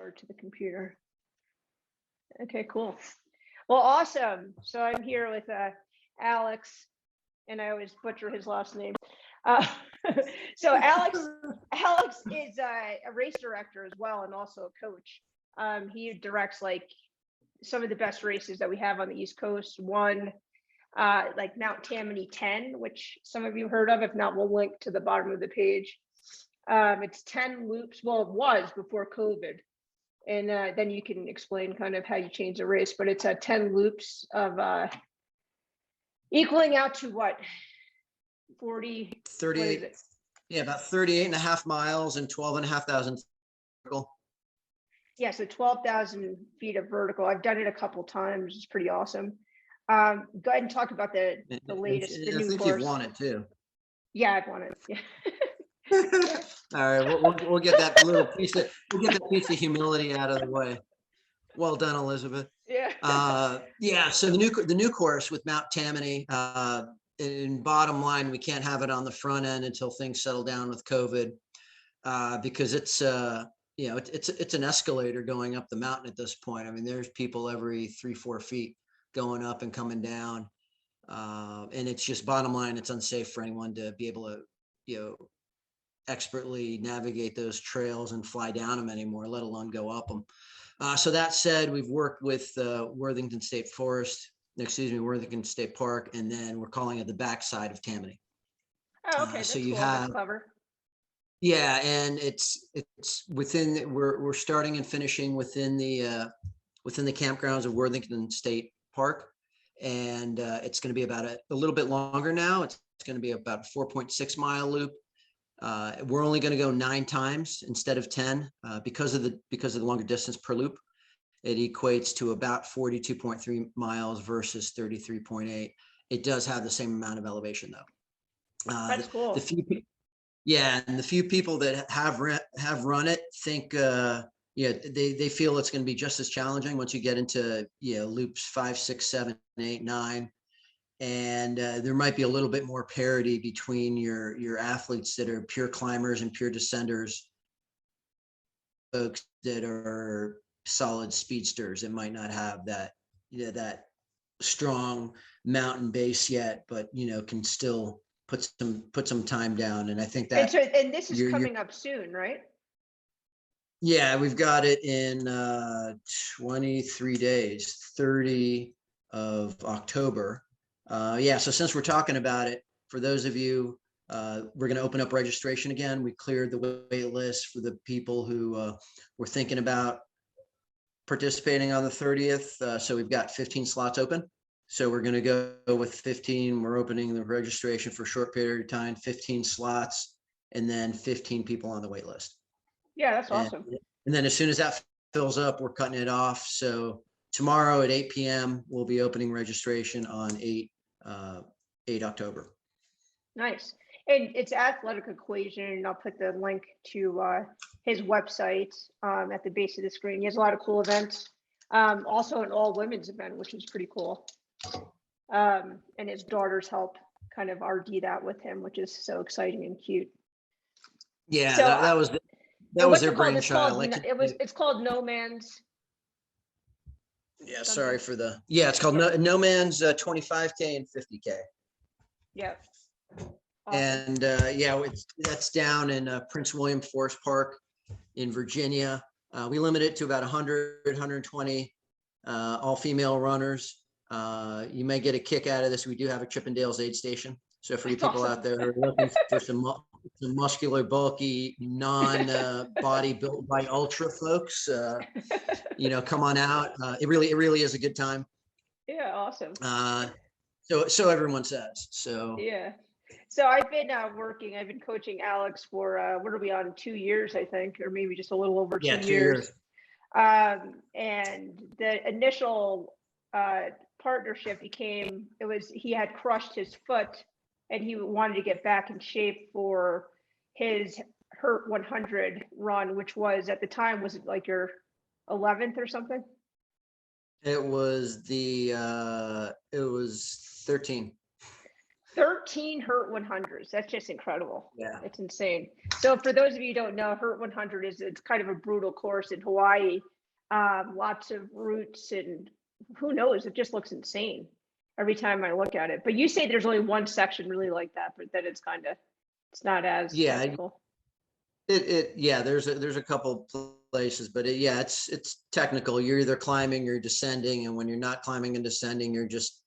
or to the computer. Okay, cool. Well, awesome. So I'm here with Alex, and I always butcher his last name. Uh, so Alex is a race director as well, and also a coach. He directs like some of the best races that we have on the East Coast. One, like Mount Tammany 10, which some of you heard of. If not, we'll link to the bottom of the page. It's 10 loops. Well, it was before COVID. And then you can explain kind of how you change the race, but it's 10 loops of equaling out to what? 38. Yeah, about 38 and a half miles and 12,500 vertical. Yeah, so 12,000 feet of vertical. I've done it a couple times. It's pretty awesome. Go ahead and talk about the latest, the new course. I think you've won it too. Yeah, I've won it. Yeah. All right, we'll get that little piece of humility out of the way. Well done, Elizabeth. Yeah. Yeah. So the new course with Mount Tammany. In bottom line, we can't have it on the front end until things settle down with COVID, because it's it's an escalator going up the mountain at this point. I mean, there's people every 3-4 feet going up and coming down, and it's just bottom line, it's unsafe for anyone to be able to expertly navigate those trails and fly down them anymore, let alone go up them. So that said, we've worked with Worthington State Park, and then we're calling it the backside of Tammany. Oh, okay. That's so you cool. have, that's clever. Yeah, and it's within. We're starting and finishing within the campgrounds of Worthington State Park, and it's going to be about a little bit longer now. It's going to be about a 4.6 mile loop. We're only going to go 9 times instead of 10 because of the longer distance per loop. It equates to about 42.3 miles versus 33.8. It does have the same amount of elevation though. That's cool. And the few people that have run it think they feel it's going to be just as challenging once you get into loops 5, 6, 7, 8, 9. And there might be a little bit more parity between your athletes that are pure climbers and pure descenders, folks that are solid speedsters that might not have that strong mountain base yet, but can still put some time down. And I think that and this is coming up soon, right? Yeah, we've got it in 23 days, 30 of October. So since we're talking about it, for those of you, we're going to open up registration again. We cleared the wait list for the people who were thinking about participating on the 30th. So we've got 15 slots open. So we're going to go with 15. We're opening the registration for a short period of time, 15 slots, and then 15 people on the wait list. Yeah, that's awesome. And then as soon as that fills up, we're cutting it off. So tomorrow at 8 p.m., we'll be opening registration on 8 October. Nice. And it's Athletic Equation, and I'll put the link to his website at the base of the screen. He has a lot of cool events. Also an all women's event, which is pretty cool. And his daughters help kind of RD that with him, which is so exciting and cute. Yeah, so, that was their brainchild. It's called No Man's. Yeah, sorry for the. Yeah, it's called No Man's 25K and 50K. Yeah. Awesome. And that's down in Prince William Forest Park in Virginia. We limit it to about 100, 120 all female runners. You may get a kick out of this. We do have a Chippendales aid station. So for you people out there who are looking for some muscular, bulky, body built by ultra folks, come on out. It really is a good time. Yeah, awesome. So everyone says. So yeah. So I've been coaching Alex for what are we on, 2 years, I think, or maybe just a little over 2 years. And the initial partnership he had crushed his foot and he wanted to get back in shape for his Hurt 100 run, which was at the time, was it like your 11th or something? It was 13. 13 Hurt 100s. That's just incredible. Yeah. It's insane. So for those of you who don't know, Hurt 100 it's kind of a brutal course in Hawaii. Lots of routes and who knows, it just looks insane every time I look at it. But you say there's only one section really like that, but then it's not as technical. Yeah, there's a couple places, but it's technical. You're either climbing or descending, and when you're not climbing and descending, you're just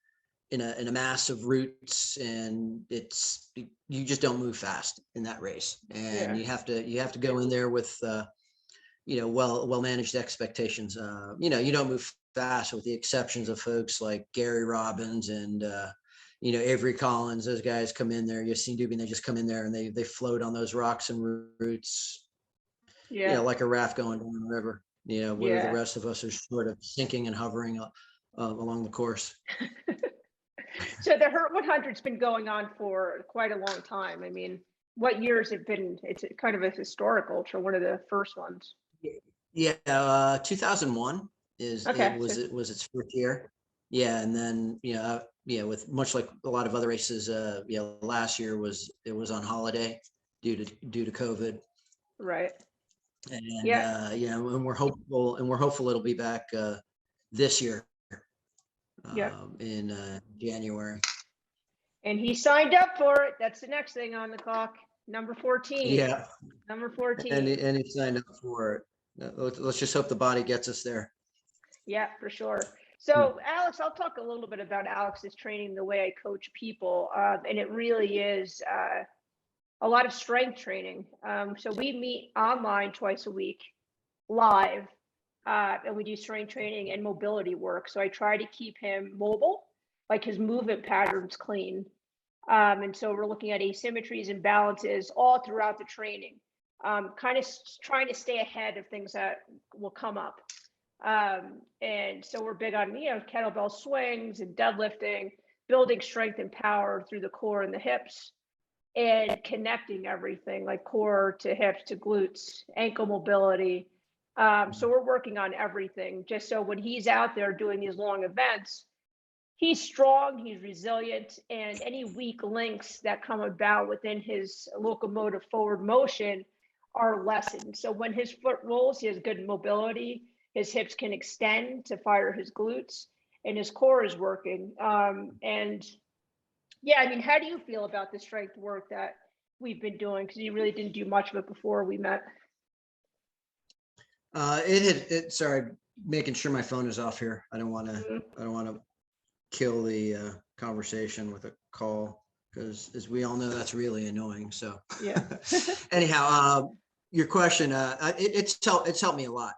in a mass of roots, and you just don't move fast in that race, and you have to go in there with well managed expectations. You don't move fast, with the exceptions of folks like Gary Robbins and Avery Collins. Those guys come in there, Yassine Dubin, they just come in there and they float on those rocks and roots, like a raft going down the river, where the rest of us are sort of sinking and hovering along the course. So the Hurt 100's been going on for quite a long time. I mean, what years have been? It's kind of a historic ultra, one of the first ones. Yeah, 2001 was its first year. Yeah, and then with much like a lot of other races, last year was on holiday due to COVID. Right. And and we're hopeful it'll be back this year. In January. And he signed up for it. That's the next thing on the clock. Number 14. Yeah. Number 14. And he signed up for it. Let's just hope the body gets us there. Yeah, for sure. So Alex, I'll talk a little bit about Alex's training, the way I coach people. And it really is a lot of strength training. So we meet online twice a week, live. And we do strength training and mobility work. So I try to keep him mobile, like his movement patterns clean. And so we're looking at asymmetries and balances all throughout the training, kind of trying to stay ahead of things that will come up. And so we're big on, kettlebell swings and deadlifting, building strength and power through the core and the hips, and connecting everything like core to hips to glutes, ankle mobility. So we're working on everything just so when he's out there doing these long events, he's strong, he's resilient, and any weak links that come about within his locomotive forward motion are lessened. So when his foot rolls, he has good mobility, his hips can extend to fire his glutes, and his core is working. And yeah, I mean, how do you feel about the strength work that we've been doing? Because you really didn't do much of it before we met. Sorry, making sure my phone is off here. I don't want to kill the conversation with a call, because as we all know, that's really annoying. So yeah. Anyhow, your question, it's helped me a lot.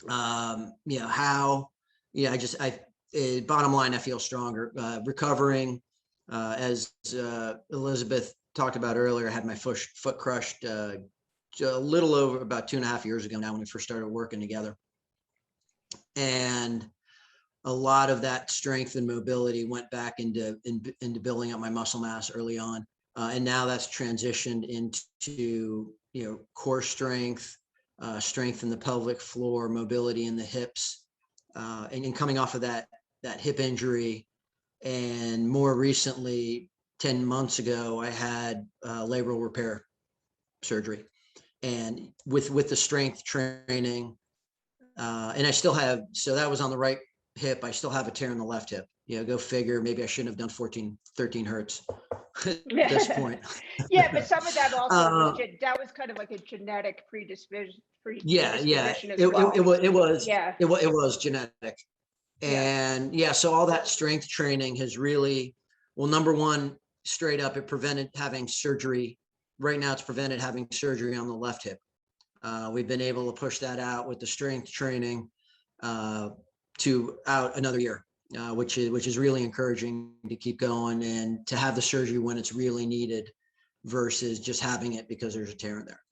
Bottom line, I feel stronger, recovering, as Elizabeth talked about earlier. I had my foot crushed a little over about 2.5 years ago now, when we first started working together. And a lot of that strength and mobility went back into building up my muscle mass early on. And now that's transitioned into, core strength, strength in the pelvic floor, mobility in the hips, and coming off of that hip injury. And more recently, 10 months ago, I had labral repair surgery. And with the strength training, and I still have, so that was on the right hip. I still have a tear in the left hip. Go figure. Maybe I shouldn't have done 13 hertz at this point. Yeah, but some of that also that was kind of like a genetic predisposition. It was genetic. And so all that strength training has really, well, number one, straight up, it prevented having surgery. Right now, it's prevented having surgery on the left hip. We've been able to push that out with the strength training to out another year, which is really encouraging to keep going and to have the surgery when it's really needed versus just having it because there's a tear in there.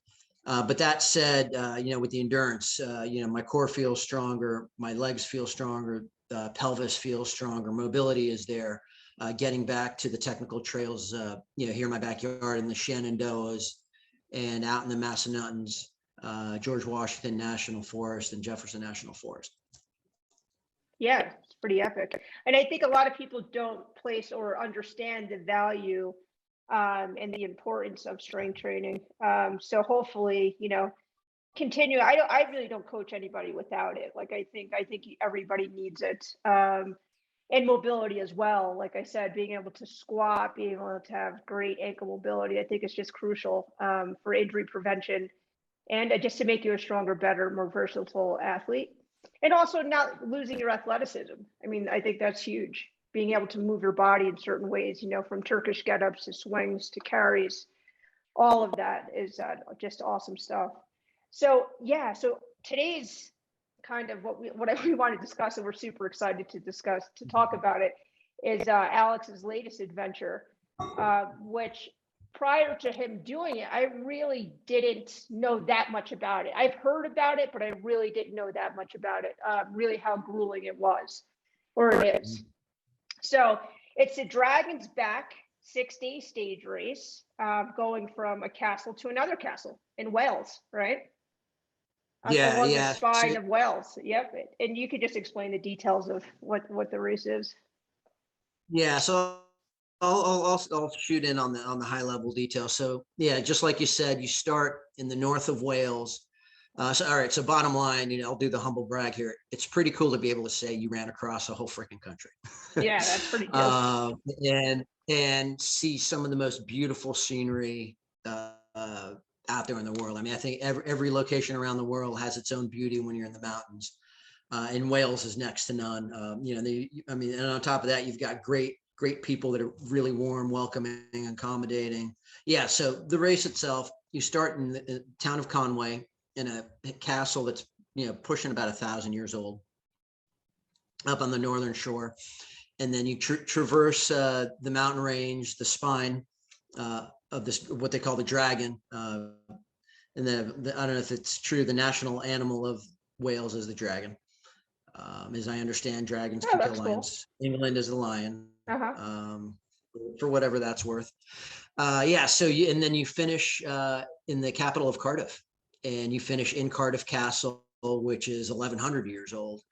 But that said, with the endurance, my core feels stronger, my legs feel stronger, pelvis feels stronger, mobility is there. Getting back to the technical trails, here in my backyard in the Shenandoahs and out in the Massanuttons, George Washington National Forest and Jefferson National Forest. Yeah, it's pretty epic. And I think a lot of people don't place or understand the value and the importance of strength training. So hopefully, continue. I really don't coach anybody without it. Like I think everybody needs it. And mobility as well. Like I said, being able to squat, being able to have great ankle mobility, I think is just crucial for injury prevention and just to make you a stronger, better, more versatile athlete. And also not losing your athleticism. I mean, I think that's huge. Being able to move your body in certain ways, from Turkish get-ups to swings to carries, all of that is just awesome stuff. So yeah, so today's kind of we want to discuss, and we're super excited to talk about it, is Alex's latest adventure, which prior to him doing it, I really didn't know that much about it. I've heard about it, but I really didn't know that much about it, really how grueling it was, or it is. So it's a Dragon's Back 6-day stage race, going from a castle to another castle in Wales, right? Along the spine of Wales. Yep. And you could just explain the details of what the race is. Yeah, so I'll shoot in on the high level details. So yeah, just like you said, you start in the north of Wales. So all right, so bottom line, I'll do the humble brag here. It's pretty cool to be able to say you ran across a whole freaking country. Yeah, that's pretty cool. And see some of the most beautiful scenery out there in the world. I mean, I think every location around the world has its own beauty when you're in the mountains. And Wales is next to none. And on top of that, you've got great people that are really warm, welcoming, accommodating. Yeah. So the race itself, you start in the town of Conway in a castle that's, pushing about 1,000 years old up on the northern shore. And then you traverse the mountain range, the spine of this, what they call the dragon. And then I don't know if it's true, the national animal of Wales is the dragon. As I understand, dragons can kill lions. Cool. England is the lion, for whatever that's worth. So and then you finish in the capital of Cardiff, and you finish in Cardiff Castle, which is 1,100 years old.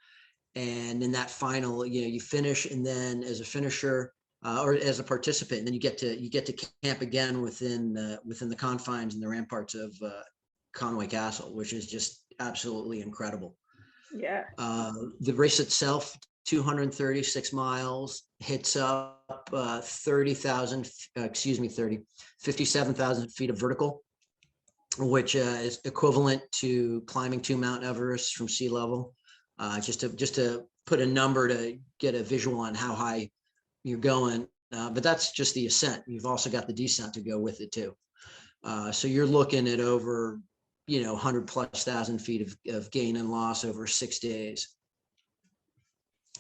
And in that final, you finish, and then as a finisher or as a participant, and then you get to camp again within the confines and the ramparts of Conway Castle, which is just absolutely incredible. Yeah. The race itself, 236 miles, hits up 57,000 feet of vertical, which is equivalent to climbing to Mount Everest from sea level. Just to put a number to get a visual on how high you're going. But that's just the ascent. You've also got the descent to go with it too. So you're looking at over 100,000+ feet of gain and loss over 6 days.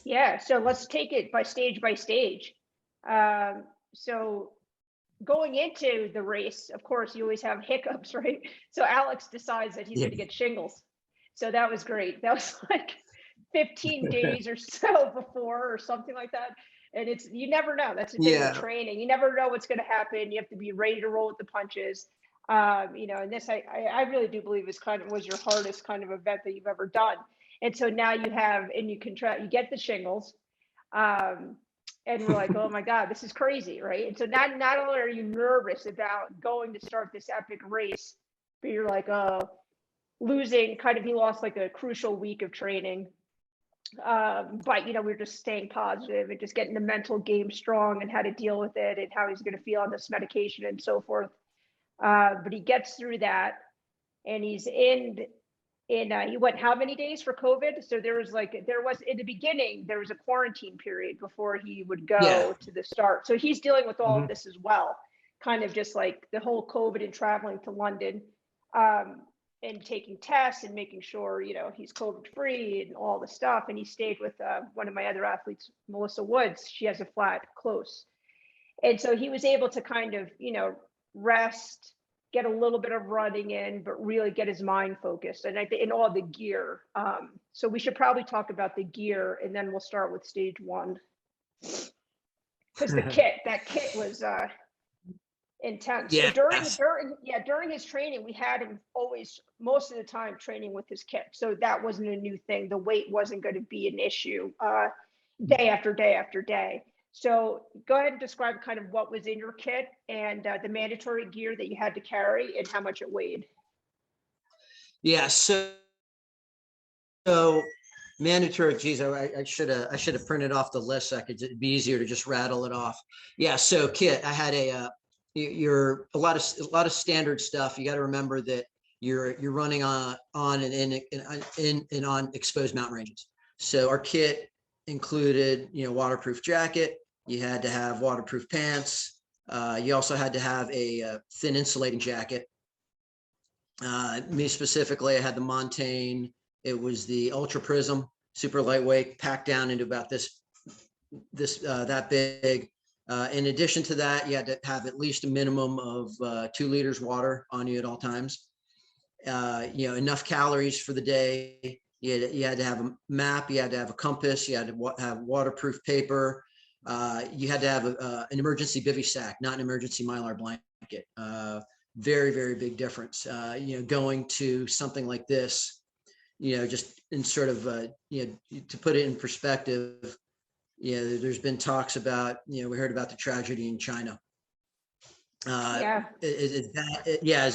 Yeah, so let's take it by stage. So going into the race, of course, you always have hiccups, right? So Alex decides that he's going to get shingles. So that was great. That was like 15 days or so before, or something like that. And you never know. That's the thing with training. You never know what's going to happen. You have to be ready to roll with the punches. And this, I really do believe was your hardest kind of event that you've ever done. And so now you get the shingles, and we're like, oh my God, this is crazy, right? And so not only are you nervous about going to start this epic race, but you're like, oh, he lost like a crucial week of training. But we're just staying positive and just getting the mental game strong and how to deal with it and how he's going to feel on this medication and so forth. But he gets through that, and he's he went how many days for COVID? So there was in the beginning, there was a quarantine period before he would go to the start. So he's dealing with all of this as well, kind of just like the whole COVID and traveling to London, and taking tests and making sure, he's COVID free and all the stuff. And he stayed with one of my other athletes, Melissa Woods. She has a flat close. And so he was able to kind of, rest, get a little bit of running in, but really get his mind focused. And I think in all the gear. So we should probably talk about the gear, and then we'll start with stage one. Because that kit was, intense. So Yeah. during his training, we had him always, most of the time, training with his kit. So that wasn't a new thing. The weight wasn't going to be an issue day after day after day. So go ahead and describe kind of what was in your kit and the mandatory gear that you had to carry and how much it weighed. Yeah. So mandatory, geez, I should have printed off the list so it'd be easier to just rattle it off. Yeah. So kit, I had a lot of standard stuff. You got to remember that you're running on and on exposed mountain ranges. So our kit included, waterproof jacket. You had to have waterproof pants. You also had to have a thin insulating jacket. Me specifically, I had the Montane. It was the Ultra Prism, super lightweight, packed down into about that big. In addition to that, you had to have at least a minimum of 2 liters water on you at all times. Enough calories for the day. You had to have a map. You had to have a compass. You had to have waterproof paper. You had to have an emergency bivy sack, not an emergency Mylar blanket. Very, very big difference. Going to something like this, just in sort of, to put it in perspective, there's been talks about, we heard about the tragedy in China. As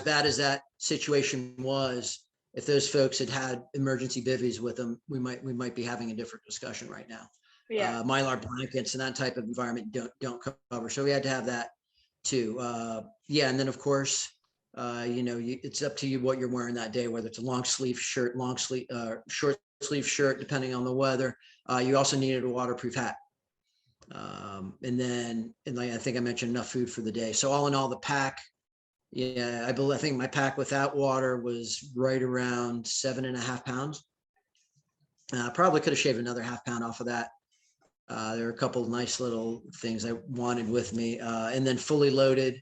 bad as that situation was, if those folks had emergency bivvies with them, we might be having a different discussion right now. Yeah. Mylar blankets and that type of environment don't cover. So we had to have that too. And then of course, it's up to you what you're wearing that day, whether it's a long sleeve shirt, short sleeve shirt, depending on the weather. You also needed a waterproof hat. And like I think I mentioned, enough food for the day. So all in all, the pack, I think my pack without water was right around 7.5 pounds. Probably could have shaved another half pound off of that. There are a couple of nice little things I wanted with me, and then fully loaded.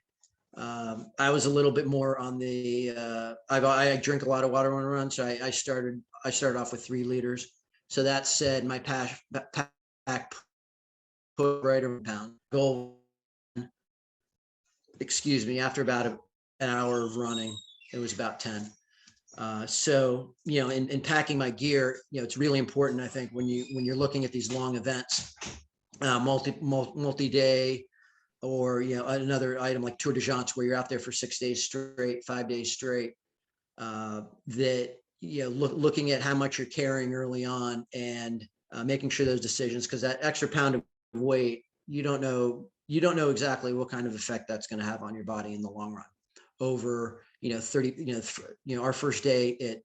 I was a little bit more on the, I drink a lot of water when I run. So I started off with 3 liters. So that said, my pack put right around a pound. Goal, after about an hour of running, it was about 10. So, in packing my gear, it's really important, I think, when you're looking at these long events, multi-day, or, another item like Tour de Jance, where you're out there for 6 days straight, 5 days straight, that, looking at how much you're carrying early on and making sure those decisions, because that extra pound of weight, you don't know exactly what kind of effect that's going to have on your body in the long run over, 30, our first day at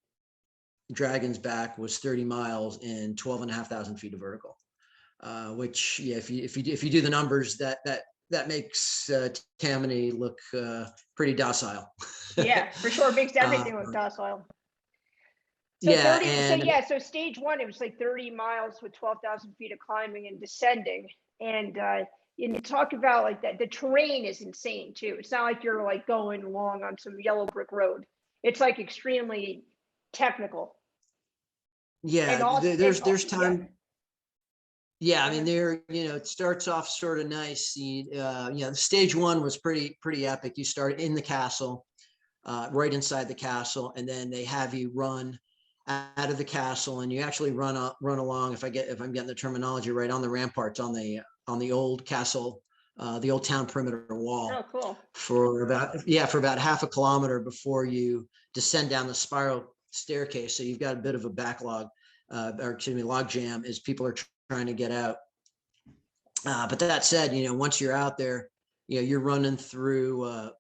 Dragon's Back was 30 miles in 12,500 feet of vertical, which, if you do the numbers, that makes Tammany look pretty docile. Yeah, for sure. It makes everything look docile. So stage 1, it was like 30 miles with 12,000 feet of climbing and descending. And you talk about like that, the terrain is insane too. It's not like you're like going along on some yellow brick road. It's like extremely technical. Yeah, there's time. Yeah, I mean, it starts off sort of nice. Stage 1 was pretty epic. You start in the castle, right inside the castle, and then they have you run out of the castle, and you actually run along. If I'm getting the terminology right, on the ramparts on the old castle, the old town perimeter wall. Oh, cool. For about half a kilometer before you descend down the spiral staircase. So you've got a bit of a backlog, log jam as people are trying to get out. But that said, once you're out there, you're running through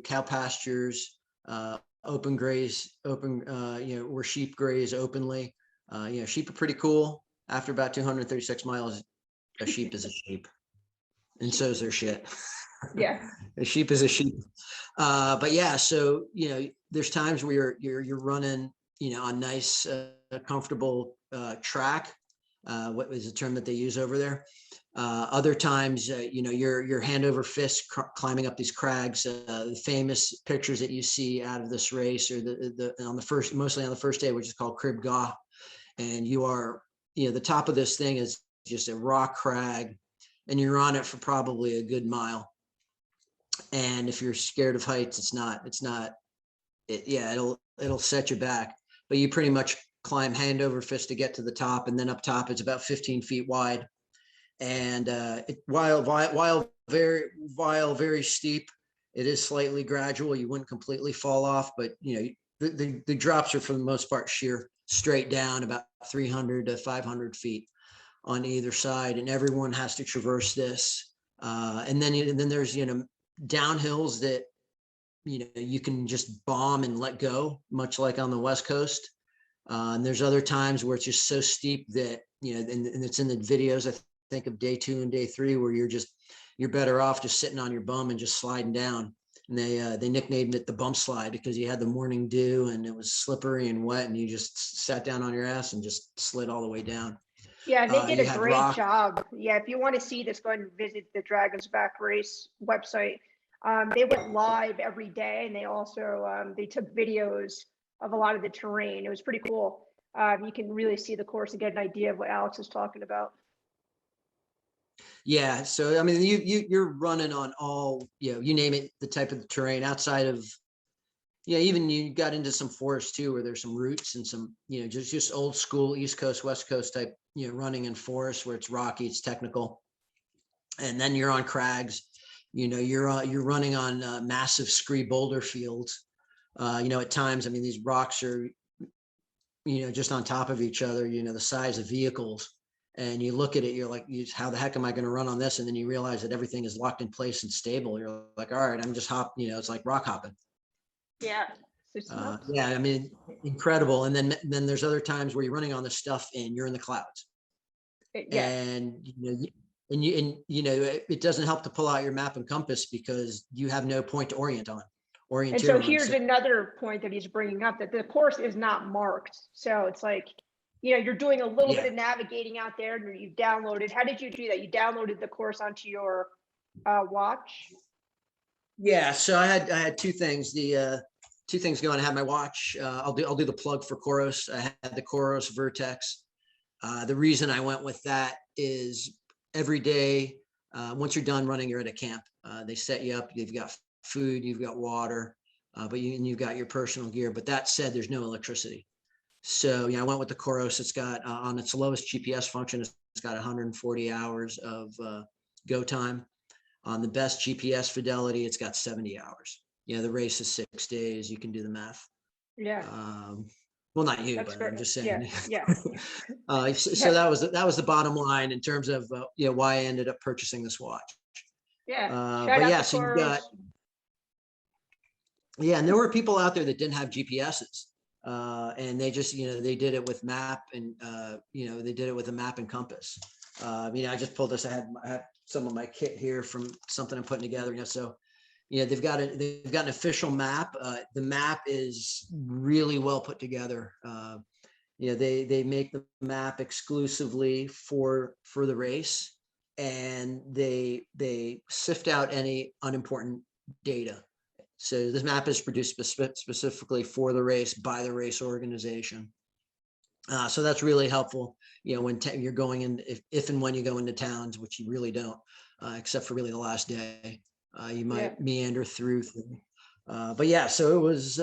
cow pastures, open graze, where sheep graze openly. Sheep are pretty cool. After about 236 miles, a sheep is a sheep, and so is their shit. Yeah. A sheep is a sheep. But yeah, so there's times where you're running, on nice, comfortable track. What was the term that they use over there? Other times, you're hand over fist climbing up these crags. The famous pictures that you see out of this race, or mostly on the first day, which is called Crib Gah, and you are, the top of this thing is just a rock crag, and you're on it for probably a good mile. And if you're scared of heights, yeah, it'll set you back. But you pretty much climb hand over fist to get to the top, and then up top it's about 15 feet wide. And while very steep, it is slightly gradual. You wouldn't completely fall off, but the drops are for the most part sheer straight down, about 300 to 500 feet on either side, and everyone has to traverse this. And then there's downhills that you can just bomb and let go, much like on the West Coast. And there's other times where it's just so steep that and it's in the videos. I think of day 2 and day 3 where you're better off just sitting on your bum and just sliding down. And they nicknamed it the bump slide because you had the morning dew and it was slippery and wet, and you just sat down on your ass and just slid all the way down. Yeah, they did a great rock. job. Yeah, if you want to see this, go ahead and visit the Dragon's Back Race website. They went live every day, and they also they took videos of a lot of the terrain. It was pretty cool. You can really see the course and get an idea of what Alex is talking about. Yeah, so I mean, you're running on all, you name it, the type of the terrain outside of, even you got into some forest too, where there's some roots and some, just old school East Coast, West Coast type, running in forest where it's rocky, it's technical. And then you're on crags, you're running on massive scree boulder fields. At times, I mean, these rocks are, just on top of each other, the size of vehicles. And you look at it, you're like, how the heck am I going to run on this? And then you realize that everything is locked in place and stable. You're like, all right, I'm just it's like rock hopping. Yeah. Yeah, I mean, incredible. And then there's other times where you're running on this stuff and you're in the clouds. Yeah. And it doesn't help to pull out your map and compass because you have no point to orient on. And so here's another point that he's bringing up, that the course is not marked. So it's like, you're doing a little bit of navigating out there, and you've downloaded. How did you do that? You downloaded the course onto your watch? Yeah, so I had two things. The two things going. I had my watch. I'll do the plug for Coros. I had the Coros Vertex. The reason I went with that is every day, once you're done running, you're at a camp. They set you up. You've got food, you've got water, but you've got your personal gear. But that said, there's no electricity. So I went with the Coros. It's got on its lowest GPS function, it's got 140 hours of go time. On the best GPS fidelity, it's got 70 hours. The race is 6 days. You can do the math. Yeah. Well, not you, That's but great. I'm just saying. Yeah. So that was the bottom line in terms of why I ended up purchasing this watch. Yeah. But yeah, so you got. Yeah, and there were people out there that didn't have GPSs. And they just, they did it with map and, they did it with a map and compass. I just pulled this. I had some of my kit here from something I'm putting together. So, they've got an official map. The map is really well put together. They make the map exclusively for the race, and they sift out any unimportant data. So this map is produced specifically for the race by the race organization. So that's really helpful, when you're going in, if and when you go into towns, which you really don't, except for really the last day, you might meander through. But yeah, so it was,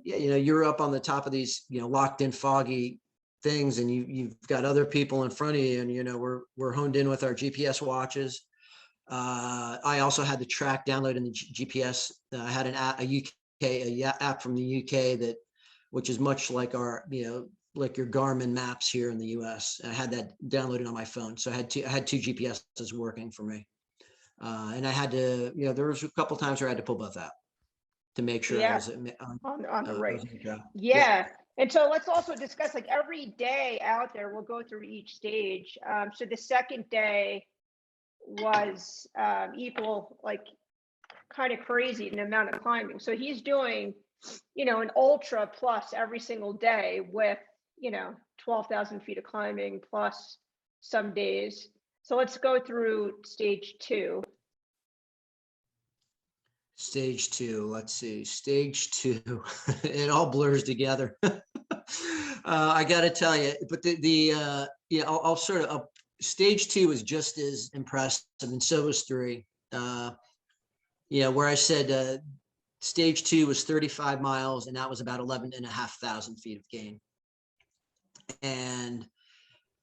you're up on the top of these, locked in foggy things, and you've got other people in front of you, and, we're honed in with our GPS watches. I also had the track download in the GPS. I had an app, a app from the UK which is much like our, like your Garmin maps here in the US. I had that downloaded on my phone. So I had two GPSs working for me. And I had to, there was a couple times where I had to pull both out to make sure I was on the right. Yeah. And so let's also discuss, like, every day out there, we'll go through each stage. So the second day was equal, like, kind of crazy in the amount of climbing. So he's doing, an ultra plus every single day with, 12,000 feet of climbing plus some days. So let's go through stage 2. Stage 2, let's see, stage 2, it all blurs together. I got to tell you, but I'll sort of stage 2 is just as impressive, and so was 3. where I said stage 2 was 35 miles, and that was about 11,500 feet of gain. And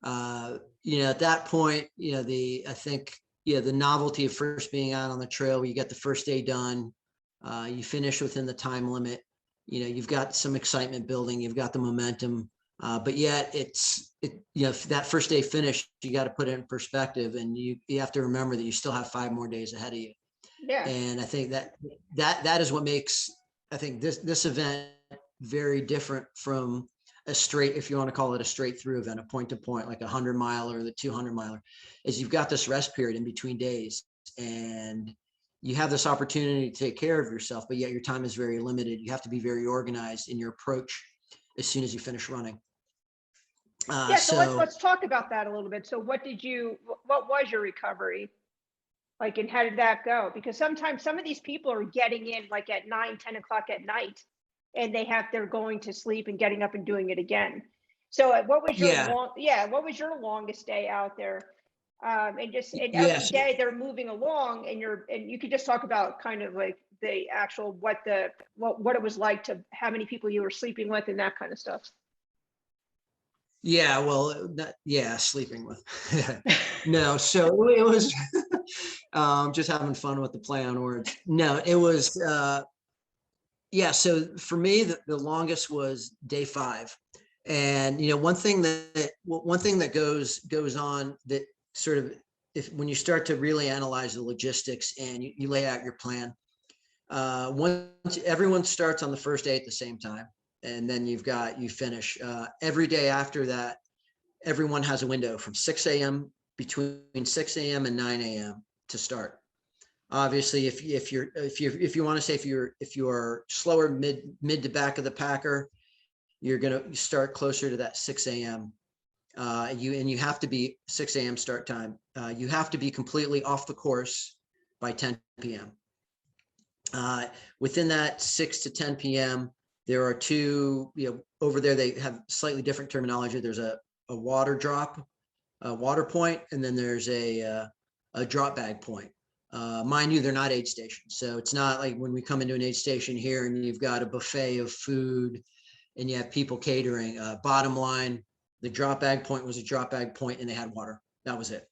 at that point, I think the novelty of first being out on the trail, where you get the first day done, you finish within the time limit, you've got some excitement building, you've got the momentum, but yet that first day finished, you got to put it in perspective, and you have to remember that you still have 5 more days ahead of you. Yeah. And I think that is what makes, I think, this event very different from a straight, if you want to call it a straight through event, a point to point, like a 100-miler or the 200-miler, is you've got this rest period in between days, and you have this opportunity to take care of yourself, but yet your time is very limited. You have to be very organized in your approach as soon as you finish running. Yeah, so let's talk about that a little bit. So what was your recovery like, and how did that go? Because sometimes some of these people are getting in like at 9-10 o'clock at night, and they're going to sleep and getting up and doing it again. So what was your longest day out there? And every day they're moving along, and you could just talk about kind of like the actual what it was like, to how many people you were sleeping with and that kind of stuff. Yeah, well, sleeping with. No, so it was just having fun with the play on words. No, it was, so for me, the longest was day 5. And, one thing that goes on that sort of, when you start to really analyze the logistics and you lay out your plan, once everyone starts on the first day at the same time, and then you finish every day after that, everyone has a window from 6 a.m. between 6 a.m. and 9 a.m. to start. Obviously, if you want to say if you're slower mid to back of the packer, you're going to start closer to that 6 a.m. You have to be 6 a.m. start time. You have to be completely off the course by 10 p.m. Within that 6 to 10 p.m., there are two, over there, they have slightly different terminology. There's a water point, and then there's a drop bag point. Mind you, they're not aid stations. So it's not like when we come into an aid station here and you've got a buffet of food and you have people catering. Bottom line, the drop bag point was a drop bag point, and they had water. That was it.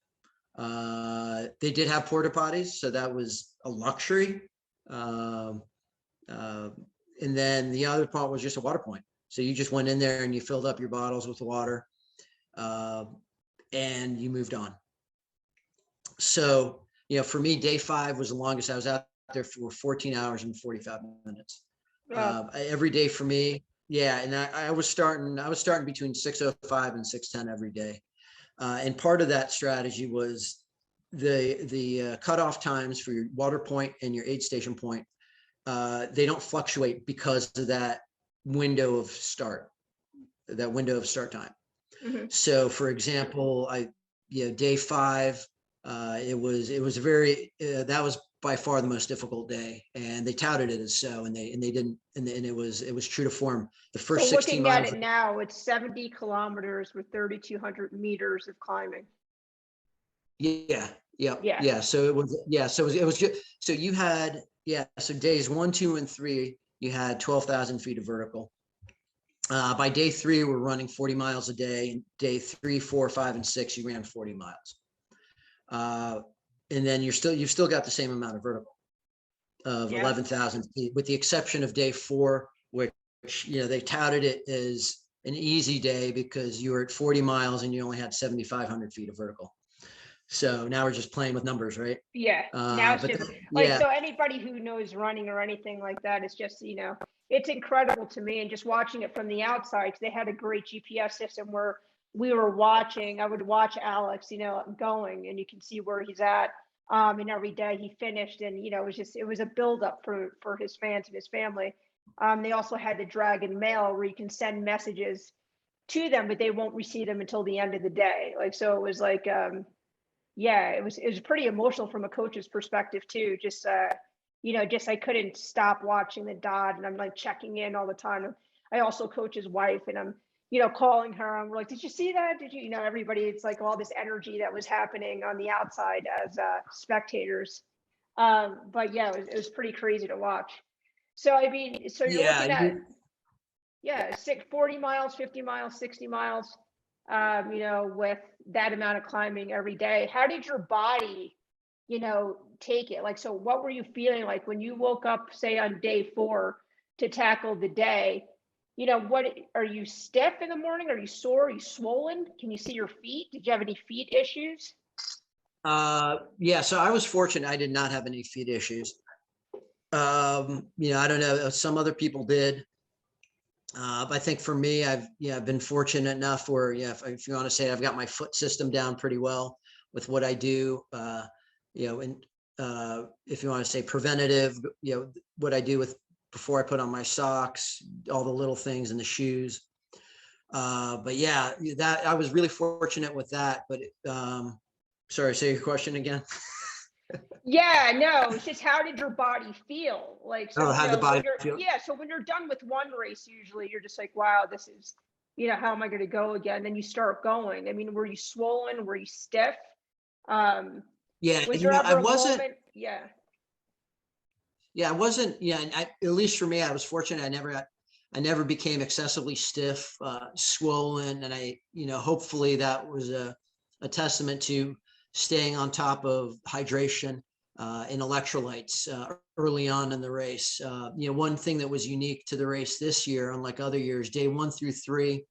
They did have porta potties, so that was a luxury. And then the other part was just a water point. So you just went in there and you filled up your bottles with water, and you moved on. So, for me, day 5 was the longest. I was out there for 14 hours and 45 minutes. Wow. Every day for me. Yeah. And I was starting between 6:05 and 6:10 every day. And part of that strategy was the cutoff times for your water point and your aid station point. They don't fluctuate because of that window of start time. Mm-hmm. So, for example, day 5, it was very that was by far the most difficult day, and they touted it as so, and they didn't, and it was true to form. The first 16 miles. Looking at it now, it's 70 kilometers with 3,200 meters of climbing. Yeah. So it was just, so you had, so days 1, 2, and 3, you had 12,000 feet of vertical. By day 3, we're running 40 miles a day. And day 3, 4, 5, and 6, you ran 40 miles. And then you've still got the same amount of vertical of 11,000 feet, with the exception of day 4, which, they touted it as an easy day because you were at 40 miles and you only had 7,500 feet of vertical. So now we're just playing with numbers, right? Yeah. Now it's just so anybody who knows running or anything like that, it's just, it's incredible to me. And just watching it from the outside, because they had a great GPS system where we were watching, I would watch Alex, going, and you can see where he's at. And every day he finished, and, it was a buildup for his fans and his family. They also had the Dragon Mail where you can send messages to them, but they won't receive them until the end of the day. So it was like, it was pretty emotional from a coach's perspective too. Just I couldn't stop watching the dot, and I'm like checking in all the time. I also coach his wife, and I'm calling her. I'm like, did you see that? Did you? Everybody. It's like all this energy that was happening on the outside as spectators. But yeah, it was pretty crazy to watch. So I mean, so you're Yeah, looking at, yeah, 40 miles, 50 miles, 60 miles, with that amount of climbing every day. How did your body, take it? Like, so what were you feeling like when you woke up, say on day 4 to tackle the day? What are you stiff in the morning? Are you sore? Are you swollen? Can you see your feet? Did you have any feet issues? yeah, so I was fortunate. I did not have any feet issues. I don't know, some other people did. But I think for me, I've been fortunate enough where, if you want to say, I've got my foot system down pretty well with what I do, and if you want to say preventative, what I do with before I put on my socks, all the little things in the shoes. But yeah, that I was really fortunate with that. But sorry, say your question again. Yeah, no, it's just how did your body feel? Like, Oh, so, how the body when you're, feel? yeah, so when you're done with one race, usually you're just like, wow, this is, how am I going to go again? Then you start going. I mean, were you swollen? Were you stiff? Um, Yeah, was there I ever a wasn't. moment? Yeah. Yeah, I wasn't. Yeah, and at least for me, I was fortunate. I never became excessively stiff, swollen, and hopefully that was a testament to staying on top of hydration and electrolytes early on in the race. One thing that was unique to the race this year, unlike other years, day 1 through 3,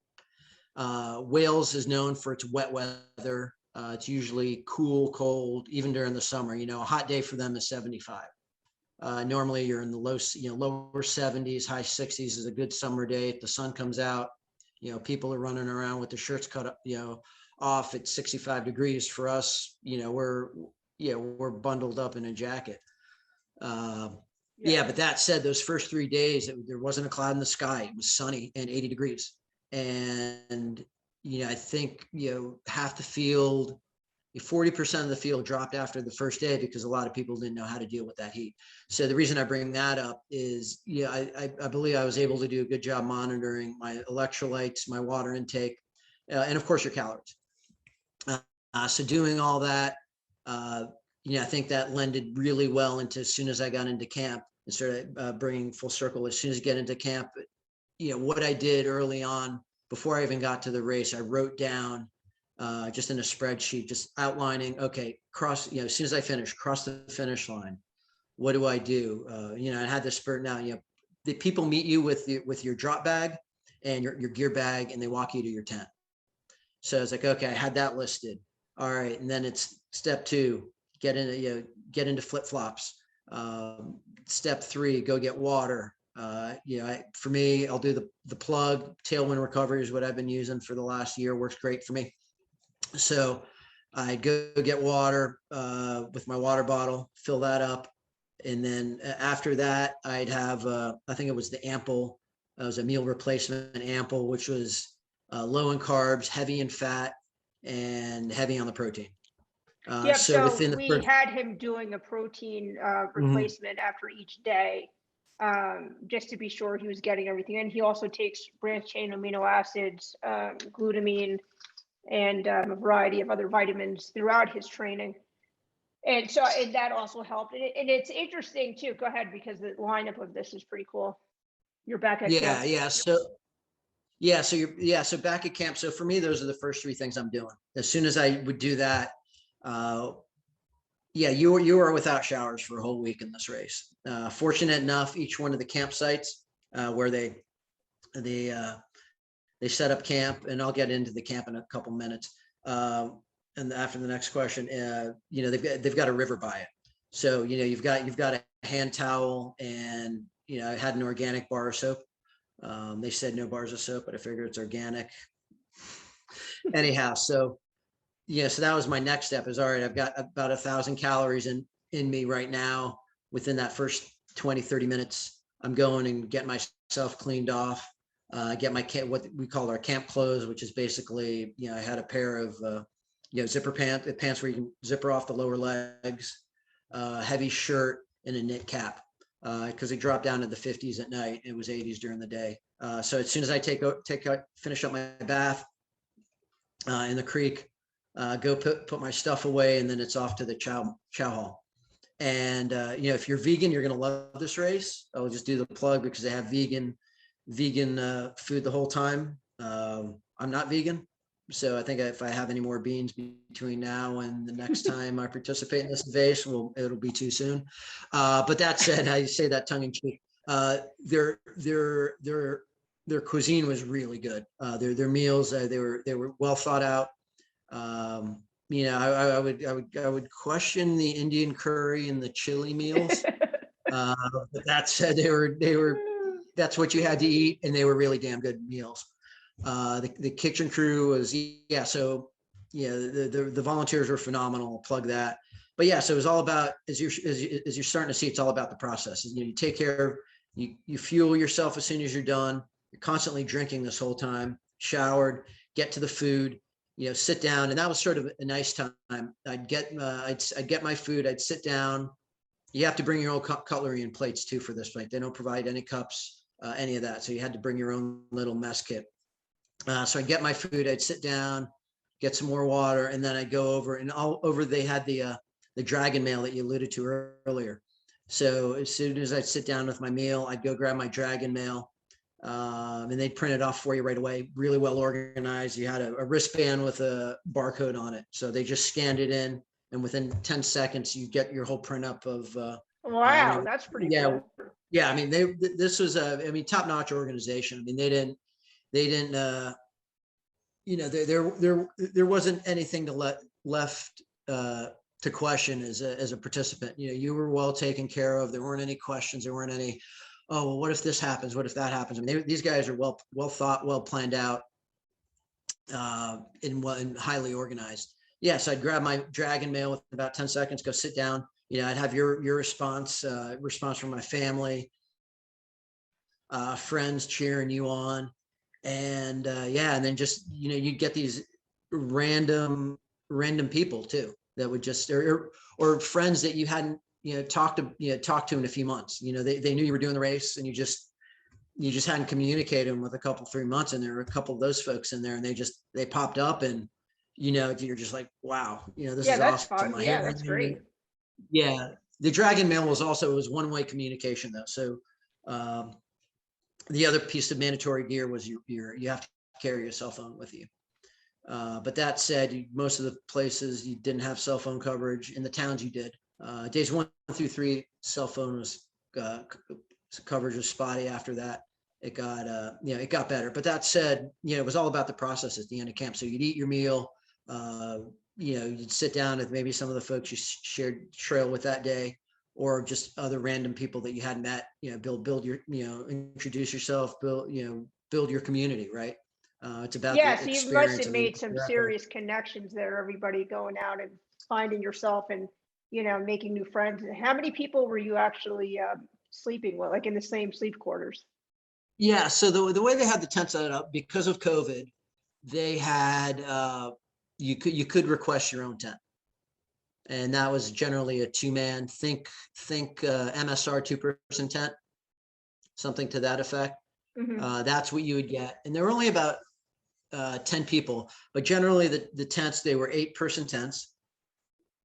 Wales is known for its wet weather. It's usually cool, cold, even during the summer. A hot day for them is 75. Normally you're in the lower 70s, high 60s is a good summer day. If the sun comes out, people are running around with their shirts cut up, off at 65 degrees. For us, we're bundled up in a jacket. Yeah, but that said, those first 3 days, there wasn't a cloud in the sky. It was sunny and 80 degrees. And, I think, half the field, 40% of the field dropped after the first day because a lot of people didn't know how to deal with that heat. So the reason I bring that up is, I believe I was able to do a good job monitoring my electrolytes, my water intake, and of course your calories. So doing all that, I think that lended really well into as soon as I got into camp and started bringing full circle. As soon as I get into camp, what I did early on before I even got to the race, I wrote down just in a spreadsheet, just outlining, okay, cross, as soon as I finish, cross the finish line. What do I do? I had this spurt now, the people meet you with your drop bag and your gear bag, and they walk you to your tent. So it's like, okay, I had that listed. All right. And then it's step 2, get into flip-flops. Step 3, go get water. For me, I'll do the plug. Tailwind recovery is what I've been using for the last year. Works great for me. So I'd go get water with my water bottle, fill that up. And then after that, I'd have, I think it was the Ample. It was a meal replacement Ample, which was low in carbs, heavy in fat, and heavy on the protein. Yep. So So within the we first, had him doing a protein replacement after each day, just to be sure he was getting everything. And he also takes branched chain amino acids, glutamine, and a variety of other vitamins throughout his training. And so, and that also helped. And it's interesting too. Go ahead, because the lineup of this is pretty cool. You're back at camp. So back at camp. So for me, those are the first 3 things I'm doing. As soon as I would do that, you are without showers for a whole week in this race. Fortunate enough, each one of the campsites where they set up camp, and I'll get into the camp in a couple minutes. And after the next question, they've got a river by it. So, you've got a hand towel, and, I had an organic bar of soap. They said no bars of soap, but I figured it's organic. Anyhow, so that was my next step is, all right, I've got about 1,000 calories in me right now. Within that first 20, 30 minutes, I'm going and get myself cleaned off, get my what we call our camp clothes, which is basically, I had a pair of, zipper pants where you can zipper off the lower legs, heavy shirt, and a knit cap. Because it dropped down to the 50s at night. It was 80s during the day. So as soon as I finish up my bath in the creek, go put my stuff away, and then it's off to the chow hall. And if you're vegan, you're going to love this race. I'll just do the plug because they have vegan food the whole time. I'm not vegan, so I think if I have any more beans between now and the next time I participate in this race, it'll be too soon. But that said, I say that tongue in cheek. Their cuisine was really good. Their meals, they were well thought out. I would question the Indian curry and the chili meals. But that said, that's what you had to eat, and they were really damn good meals. The kitchen crew was, so the volunteers were phenomenal. I'll plug that. But yeah, so it was all about, as you're starting to see, it's all about the process. You take care, you fuel yourself as soon as you're done. You're constantly drinking this whole time, showered, get to the food, sit down. And that was sort of a nice time. I'd get my food, I'd sit down. You have to bring your own cutlery and plates too for this place. They don't provide any cups, any of that. So you had to bring your own little mess kit. So I'd get my food, I'd sit down, get some more water, and then I'd go over, and all over they had the dragon mail that you alluded to earlier. So as soon as I'd sit down with my meal, I'd go grab my dragon mail, and they'd print it off for you right away. Really well organized. You had a wristband with a barcode on it. So they just scanned it in, and within 10 seconds, you get your whole print up of. Wow, that's pretty cool. Yeah, I mean, this was top-notch organization. I mean, they didn't there wasn't anything left to question as a participant. You were well taken care of. There weren't any questions. There weren't any, oh, well, what if this happens? What if that happens? I mean, these guys are well thought, well planned out, and highly organized. Yes, I'd grab my dragon mail with about 10 seconds, go sit down. I'd have your response from my family, friends cheering you on. And and then just you'd get these random people too that would just or friends that you hadn't talked to in a few months. They knew you were doing the race, and you just hadn't communicated them with a couple 3 months, and there were a couple of those folks in there, and they popped up, and you're just like, wow, this is awesome. Fun. Yeah, that's great. Yeah, the dragon mail was one-way communication though, so. The other piece of mandatory gear was you have to carry your cell phone with you. But that said, most of the places you didn't have cell phone coverage. In the towns you did. Days 1 through 3, cell phone was coverage was spotty. After that, it got better. But that said, it was all about the process at the end of camp. So you'd eat your meal. You'd sit down with maybe some of the folks you shared trail with that day, or just other random people that you hadn't met, build your, introduce yourself, build your community, right? It's about so you must have made some serious connections there, everybody going out and finding yourself and, making new friends. How many people were you actually sleeping with, like in the same sleep quarters? Yeah, so the way they had the tent set up, because of COVID, they had, you could request your own tent. And that was generally a 2-man, think MSR 2-person tent, something to that effect. Mm-hmm. That's what you would get. And there were only about 10 people, but generally the tents, they were 8-person tents.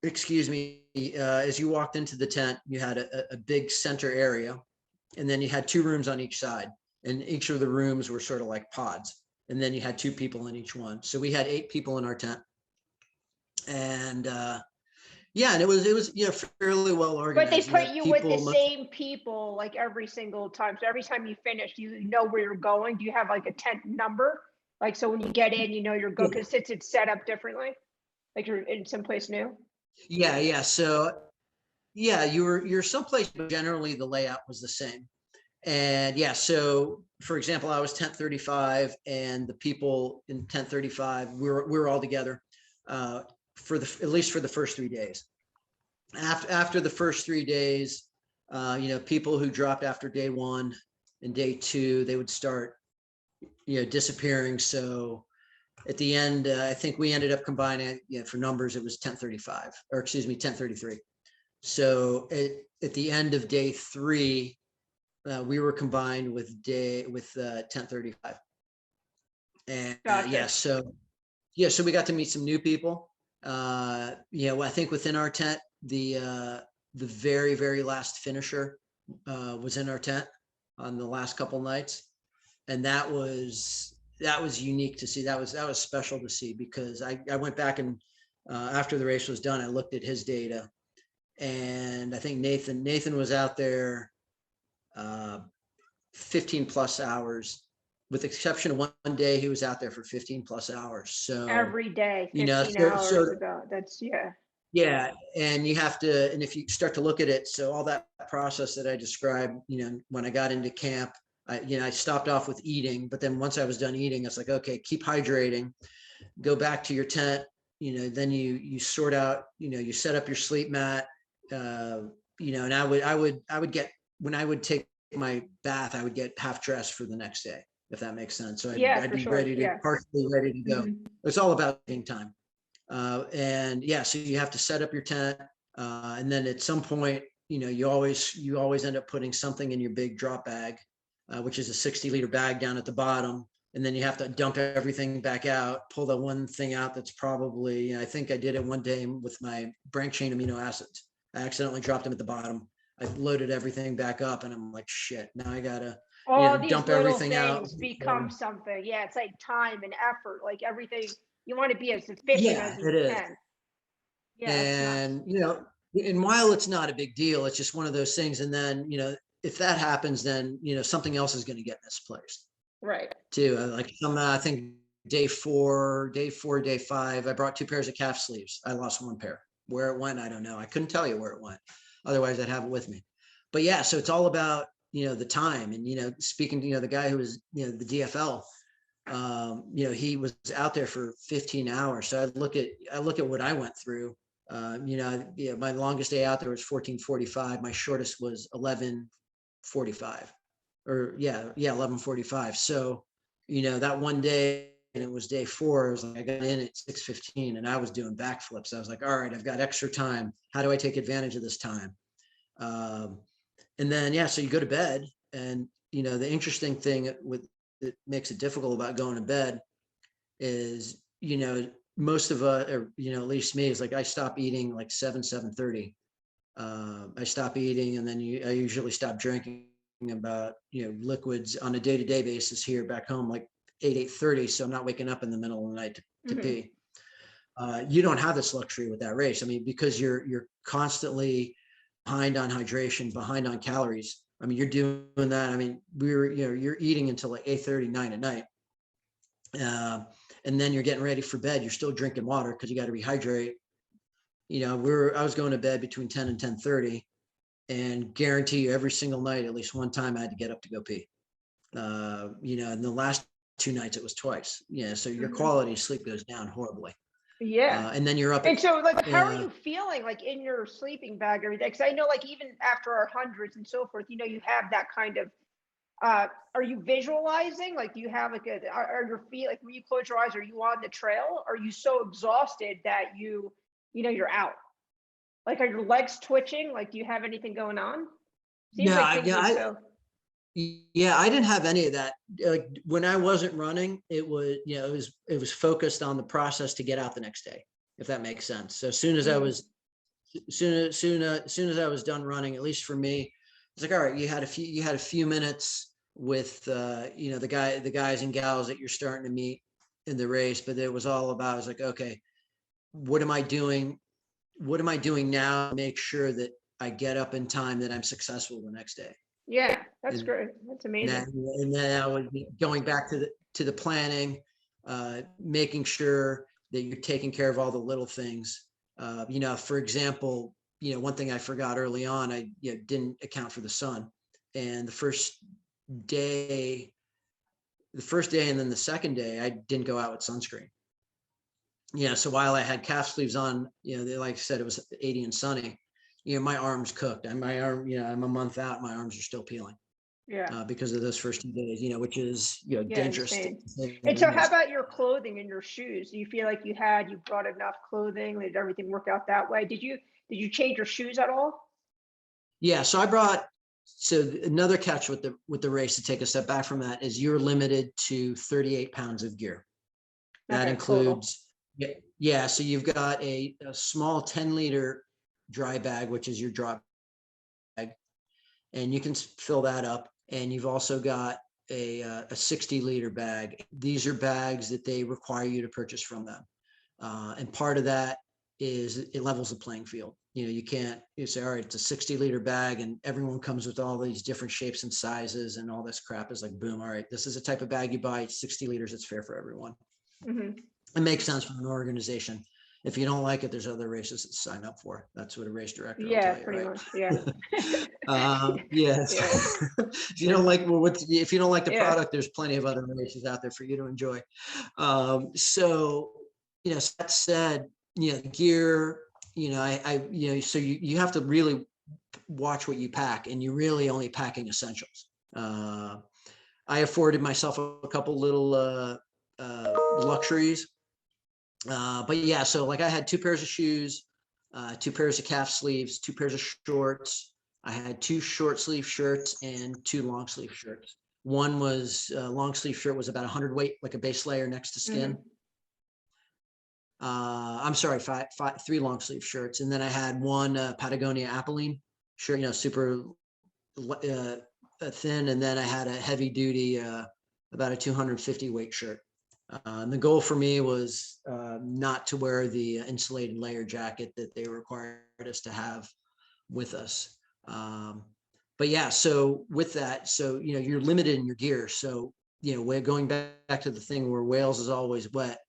Excuse me. As you walked into the tent, you had a big center area, and then you had 2 rooms on each side, and each of the rooms were sort of like pods. And then you had 2 people in each one. So we had 8 people in our tent. And, and it was fairly well organized. But they put you with the same people like every single time. So every time you finish, you know where you're going. Do you have like a tent number? Like, so when you get in, you're going, because it's set up differently, like you're in someplace new. Yeah. So you're someplace, but generally the layout was the same. And so for example, I was tent 35, and the people in tent 35, we were all together. At least for the first 3 days. After the first 3 days, people who dropped after day 1 and day 2, they would start, disappearing. So at the end, I think we ended up combining, for numbers, it was tent 35, or excuse me, tent 33. So at the end of day 3, we were combined with tent 35. And gotcha. So we got to meet some new people. I think within our tent, the the very, very last finisher was in our tent on the last couple nights. And that was unique to see. That was special to see, because I went back and after the race was done, I looked at his data, and I think Nathan was out there 15 plus hours, with the exception of one day he was out there for 15 plus hours. So Every day, 15 hours ago. That's yeah. And you have to, and if you start to look at it, so all that process that I described, when I got into camp, I stopped off with eating, but then once I was done eating, it's like, okay, keep hydrating, go back to your tent, then you sort out, you set up your sleep mat, and I would get, when I would take my bath, I would get half dressed for the next day, if that makes sense. So I'd be ready to, partially ready to go. It's all about taking time. And yeah, so you have to set up your tent. And then at some point, you always end up putting something in your big drop bag, which is a 60-liter bag down at the bottom. And then you have to dump everything back out, pull the one thing out that's probably, I think I did it one day with my branch chain amino acids. I accidentally dropped them at the bottom. I loaded everything back up, and I'm like, shit, now I gotta dump everything out. Become something. Yeah, it's like time and effort, like everything. You want to be as efficient as you can. Yeah, and and while it's not a big deal, it's just one of those things. And then if that happens, then something else is going to get misplaced. Right. Too. Like I think day 4, day 5, I brought 2 pairs of calf sleeves. I lost 1 pair. Where it went, I don't know. I couldn't tell you where it went. Otherwise, I'd have it with me. But yeah, so it's all about the time. And speaking to the guy who was the DFL. He was out there for 15 hours. So I look at what I went through. My longest day out there was 14:45. My shortest was 11:45, or 11:45. So, that one day, and it was day 4, I was like, I got in at 6:15 and I was doing backflips. I was like, all right, I've got extra time. How do I take advantage of this time? And then, so you go to bed, and, the interesting thing that makes it difficult about going to bed is, most of us, or, at least me, is like, I stop eating like 7:30. I stop eating, and then I usually stop drinking about, liquids on a day-to-day basis here back home, like 8:30. So I'm not waking up in the middle of the night to pee. You don't have this luxury with that race. I mean, because you're constantly behind on hydration, behind on calories. I mean, you're doing that. I mean, you're eating until like 8:30, 9 at night. And then you're getting ready for bed. You're still drinking water because you got to rehydrate. I was going to bed between 10 and 10:30, and guarantee you every single night, at least one time I had to get up to go pee. And the last 2 nights it was twice. So your quality of sleep goes down horribly. Yeah. And then you're up. And so like, how are you feeling like in your sleeping bag every day? Because I know like even after our hundreds and so forth, you have that kind of, are you visualizing? Like, do you have like are your feet, like when you close your eyes, are you on the trail? Are you so exhausted that you're out? Like, are your legs twitching? Like, do you have anything going on? Seems I didn't have any of that. Like when I wasn't running, it was focused on the process to get out the next day, if that makes sense. So as soon as I was, soon as I was done running, at least for me, it's like, all right, you had a few minutes with the guys and gals that you're starting to meet in the race, but it was all about, I was like, okay, what am I doing now to make sure that I get up in time, that I'm successful the next day? Yeah, that's great. That's amazing. And then I would be going back to the planning, making sure that you're taking care of all the little things. For example, one thing I forgot early on, I didn't account for the sun. And the first day and then the second day, I didn't go out with sunscreen. So while I had calf sleeves on, like I said, it was 80 and sunny. My arm's cooked, and my arm, I'm a month out, my arms are still peeling. Yeah. Because of those first 2 days, which is, dangerous. And so how about your clothing and your shoes? Do you feel like you brought enough clothing? Did everything work out that way? Did you change your shoes at all? Yeah. So another catch with the race, to take a step back from that, is you're limited to 38 pounds of gear. That includes, so you've got a small 10-liter dry bag, which is your drop bag, and you can fill that up. And you've also got a 60-liter bag. These are bags that they require you to purchase from them. And part of that is it levels the playing field. You can't, you say, all right, it's a 60-liter bag and everyone comes with all these different shapes and sizes and all this crap is like, boom, all right, this is a type of bag you buy, it's 60 liters, it's fair for everyone. Mhm. It makes sense from an organization. If you don't like it, there's other races to sign up for. That's what a race director will Yeah, tell you, pretty right? much. Yeah. Yes. Yeah. If you don't like if you don't like the Yeah. product, there's plenty of other races out there for you to enjoy. So that said, gear, so you have to really watch what you pack, and you're really only packing essentials. I afforded myself a couple little luxuries. But yeah, so like I had 2 pairs of shoes, 2 pairs of calf sleeves, 2 pairs of shorts. I had 2 short sleeve shirts and 2 long sleeve shirts. One was long sleeve shirt was about 100 weight, like a base layer next to skin. Mhm. I'm sorry, 3 long sleeve shirts. And then I had one Patagonia Apoline shirt, super thin. And then I had a heavy duty, about a 250 weight shirt. And the goal for me was not to wear the insulated layer jacket that they required us to have with us. But yeah, so with that, so, you're limited in your gear. So, we're going back to the thing where Wales is always wet.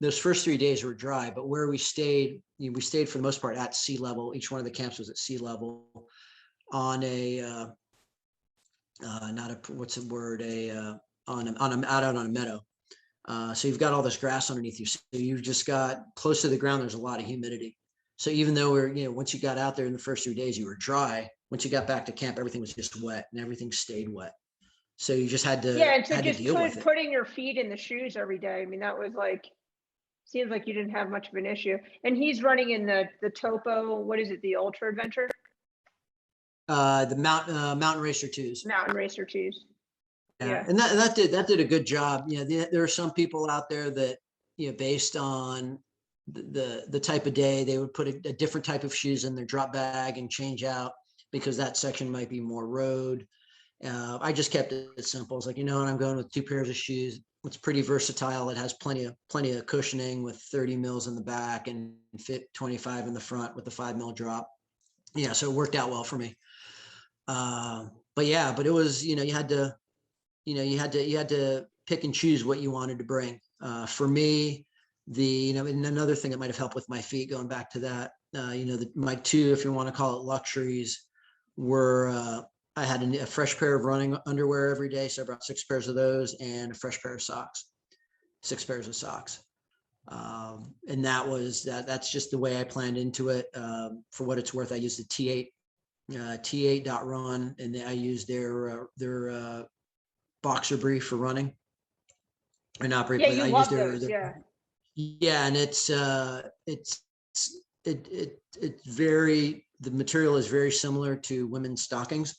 Those first 3 days were dry, but where we stayed, we stayed for the most part at sea level. Each one of the camps was at sea level on a, not a, what's the word, out on a meadow. So you've got all this grass underneath you. So you've just got close to the ground, there's a lot of humidity. So even though once you got out there in the first 3 days, you were dry. Once you got back to camp, everything was just wet and everything stayed wet. So you just had to, Yeah, and so had to just deal with it. putting your feet in the shoes every day. I mean, that was like, seems like you didn't have much of an issue. And he's running in the Topo, what is it, the Ultra Adventure? The Mountain Racer 2s. Mountain Racer 2s. Yeah, and that did a good job. There are some people out there that, based on the type of day, they would put a different type of shoes in their drop bag and change out because that section might be more road. I just kept it simple. It's like, I'm going with 2 pairs of shoes. It's pretty versatile. It has plenty of cushioning with 30 mils in the back and fit 25 in the front with the 5 mil drop. Yeah, so it worked out well for me. But it was, you had to pick and choose what you wanted to bring. For me, and another thing that might have helped with my feet, going back to that, my 2, if you want to call it luxuries, were I had a fresh pair of running underwear every day. So I brought 6 pairs of those and a fresh pair of socks, 6 pairs of socks. And that's just the way I planned into it. For what it's worth, I used the T8.run, and I used their boxer brief for running. Or not brief, Yeah, but you I love used those, yeah. Yeah, and it's very, the material is very similar to women's stockings.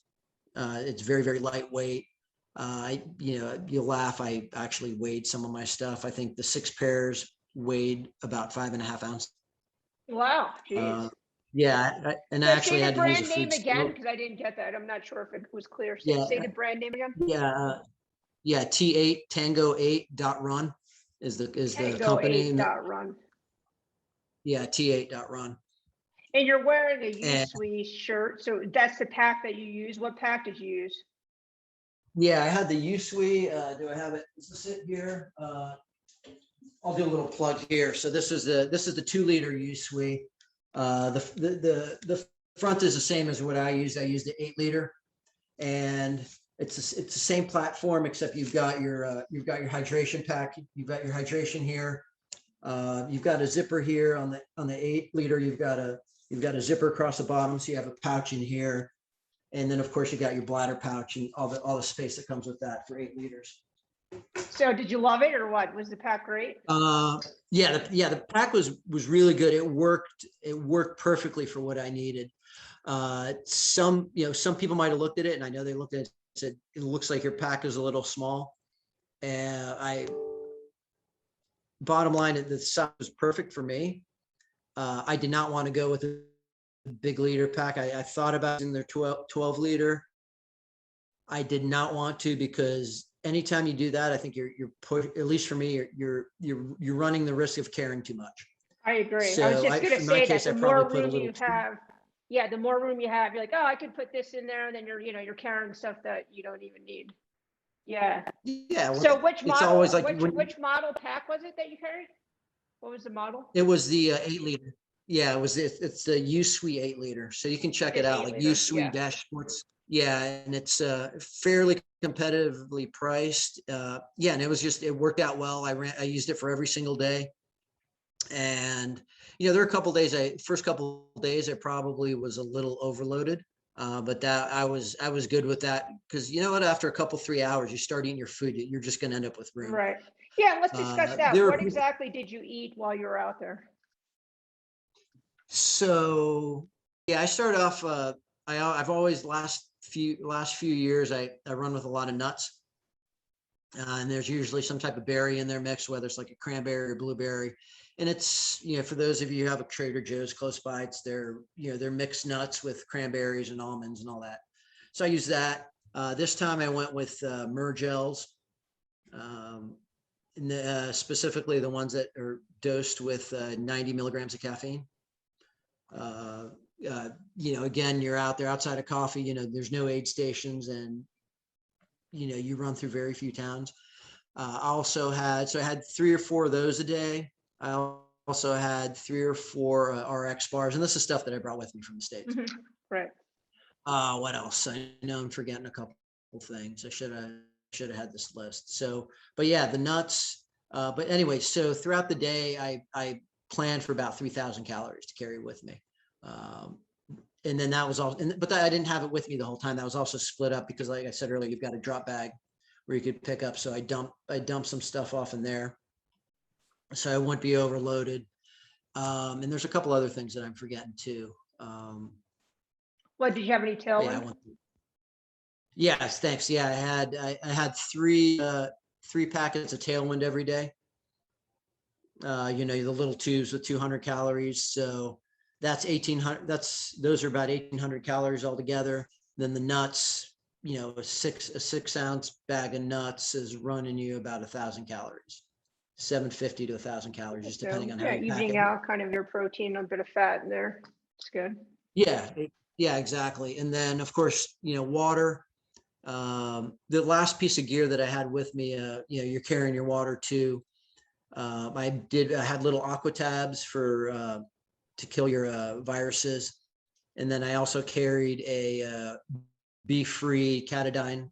It's very, very lightweight. You'll laugh. I actually weighed some of my stuff. I think the 6 pairs weighed about 5.5 ounces. Wow, geez. And I So actually say the had to use a brand name food again, scale. because I didn't get that. I'm not sure if it was clear. Yeah, Say the brand name again. T8 Tango 8.run is the company. Tango8.run. Yeah, T8.run. And you're wearing a Usui shirt, so that's the pack that you use. What pack did you use? Yeah, I had the Usui. Do I have it? Is this it here? I'll do a little plug here. So this is the 2-liter Usui. The front is the same as what I used. I used the 8-liter, and it's the same platform, except you've got your hydration pack. You've got your hydration here. You've got a zipper here on the 8-liter. You've got a zipper across the bottom, so you have a pouch in here, and then of course you got your bladder pouch and all the space that comes with that for 8 liters. So did you love it, or what? Was the pack great? The pack was really good. It worked perfectly for what I needed. Some people might have looked at it, and I know they looked at it and said, it looks like your pack is a little small. And bottom line, the size was perfect for me. I did not want to go with a big liter pack. I thought about in their 12 liter. I did not want to, because anytime you do that, I think you're at least for me, you're running the risk of carrying too much. I agree. I was So just going to in my say that case, the I more probably put a room little you have, yeah, the more room you have, you're like, oh, I could put this in there, and then you're carrying stuff that you don't even need. Yeah. Yeah. So which It's model, always like which model pack was it that you carried? What was the model? it was the 8 liter. Yeah, it's the U Sweet 8 liter. So you can check it The out, 8 like U liter, Sweet yeah. Dash Sports. Yeah, and it's fairly competitively priced. Yeah, and it worked out well. I used it for every single day. And there are a couple days, first couple of days I probably was a little overloaded. But that I was good with that, because you know what, after a couple 3 hours, you start eating your food, you're just going to end up with room. Right. Yeah, let's discuss that. There What were exactly did you eat while you were out there? So yeah, I started off. I've always last few years I run with a lot of nuts, and there's usually some type of berry in there mixed, whether it's like a cranberry or blueberry. And it's for those of you who have a Trader Joe's close by, it's they're mixed nuts with cranberries and almonds and all that. So I use that. This time I went with Mergels, specifically the ones that are dosed with 90 milligrams of caffeine. Again, you're out there outside of coffee, there's no aid stations, and, you run through very few towns. I had 3 or 4 of those a day. I also had 3 or 4 RX bars, and this is stuff that I brought with me from the States. Mm-hmm. Right. What else? I know I'm forgetting a couple things. I should have had this list. So, but yeah, the nuts. But anyway, so throughout the day, I planned for about 3,000 calories to carry with me. And then that was all, but I didn't have it with me the whole time. That was also split up because, like I said earlier, you've got a drop bag where you could pick up. So I dumped some stuff off in there, so I wouldn't be overloaded. And there's a couple other things that I'm forgetting too. What, did you have any tailwind? Yes, thanks. Yeah, I had 3 packets of Tailwind every day. The little tubes with 200 calories. So that's 1,800. Those are about 1,800 calories altogether. Then the nuts, a 6-ounce bag of nuts is running you about 1,000 calories, 750 to 1,000 calories, just depending on how you pack evening it. out kind of your protein, a bit of fat in there. It's good. Yeah, exactly. And then of course, water. The last piece of gear that I had with me, you're carrying your water too. I had little aqua tabs to kill your viruses. And then I also carried a bee-free Catadine.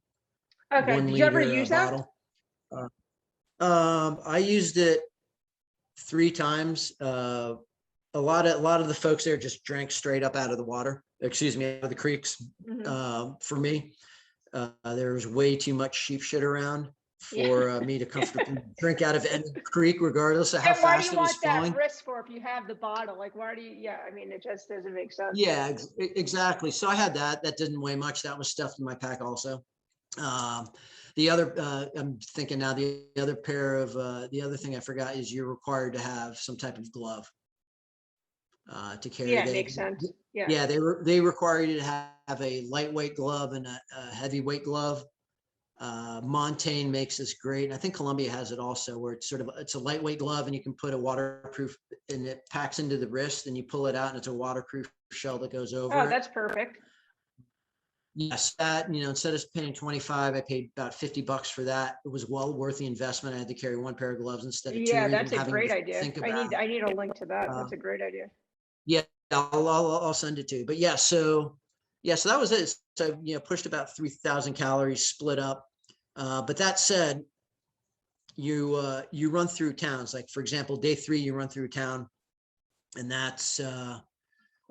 Okay. 1 Did you ever liter use bottle. I used it 3 times. A lot of the folks there just drank straight up out of the water. Excuse me, out of the creeks. Mm-hmm. For me, there was way too much sheep shit around for me to comfortably drink out of any creek, regardless of how fast it was flowing. Why do you want that risk for if you have the bottle? Like, why do you? Yeah, I mean, it just doesn't make sense. Yeah, exactly. So I had that. That didn't weigh much. That was stuffed in my pack also. The other, I'm thinking now, the other thing I forgot is you're required to have some type of glove to carry. Yeah, it makes sense. Yeah, they require you to have a lightweight glove and a heavyweight glove. Montaigne makes this great, and I think Columbia has it also, where it's a lightweight glove, and you can put a waterproof, and it packs into the wrist, and you pull it out, and it's a waterproof shell that goes over. Oh, that's perfect. Yes, that, instead of paying 25, I paid about $50 for that. It was well worth the investment. I had to carry 1 pair of gloves instead of 2. Yeah, that's a great idea. I need a link to that. Uh, That's a great idea. Yeah, I'll send it to you. But so that was it. So pushed about 3,000 calories, split up. But that said, you run through towns. Like, for example, day 3, you run through a town, and that's a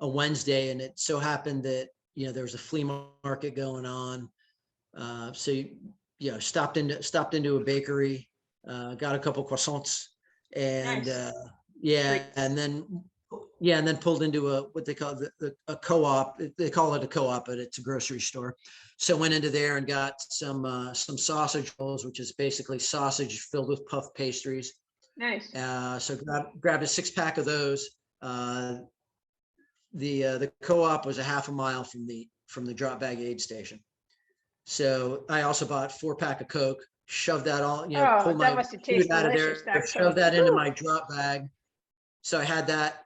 Wednesday, and it so happened that there was a flea market going on. So stopped into a bakery, got a couple croissants, and Nice. and then pulled into what they call a co-op. They call it a co-op, but it's a grocery store. So went into there and got some sausage rolls, which is basically sausage filled with puff pastries. Nice. So grabbed a 6-pack of those. The co-op was a half a mile from the drop bag aid station. So I also bought 4-pack of Coke, shoved that all, Oh, pulled that my must have food tasted out of delicious, there, that shoved Coke. that into Whew. my drop bag. So I had that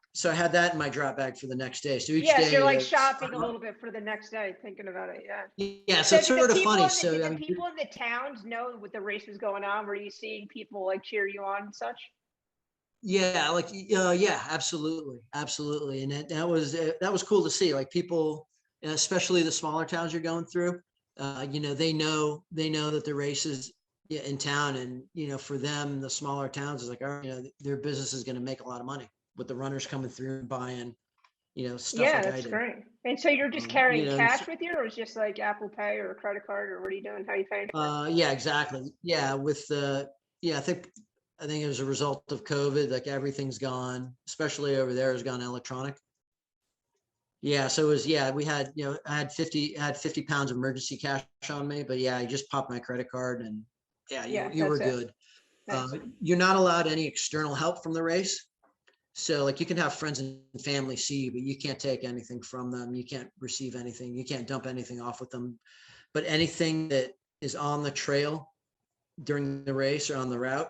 in my drop bag for the next day. So each Yes, day, you're like shopping a little bit for the next day, thinking about it. Yeah. yeah. So it's did sort the of people funny. in the, So did I the mean, people in the towns know what the race was going on? Were you seeing people like cheer you on and such? yeah, like yeah, absolutely, and that was cool to see. Like people, especially the smaller towns you're going through, they know that the race is in town, and for them, the smaller towns is like, all right, their business is going to make a lot of money with the runners coming through and buying, stuff Yeah, like I that's did. great. And so you're just Um, you carrying know, and cash with you, or it's just like Apple Pay or a credit card, or what are you doing? How are you paying for it? Yeah, exactly. Yeah, with yeah, I think as a result of COVID, like everything's gone, especially over there, has gone electronic. Yeah, so it was, yeah, we had, I had 50 pounds of emergency cash on me, but yeah, I just popped my credit card and yeah, Yeah, you were that's it. good. Nice. You're not allowed any external help from the race. So like you can have friends and family see you, but you can't take anything from them. You can't receive anything. You can't dump anything off with them. But anything that is on the trail during the race or on the route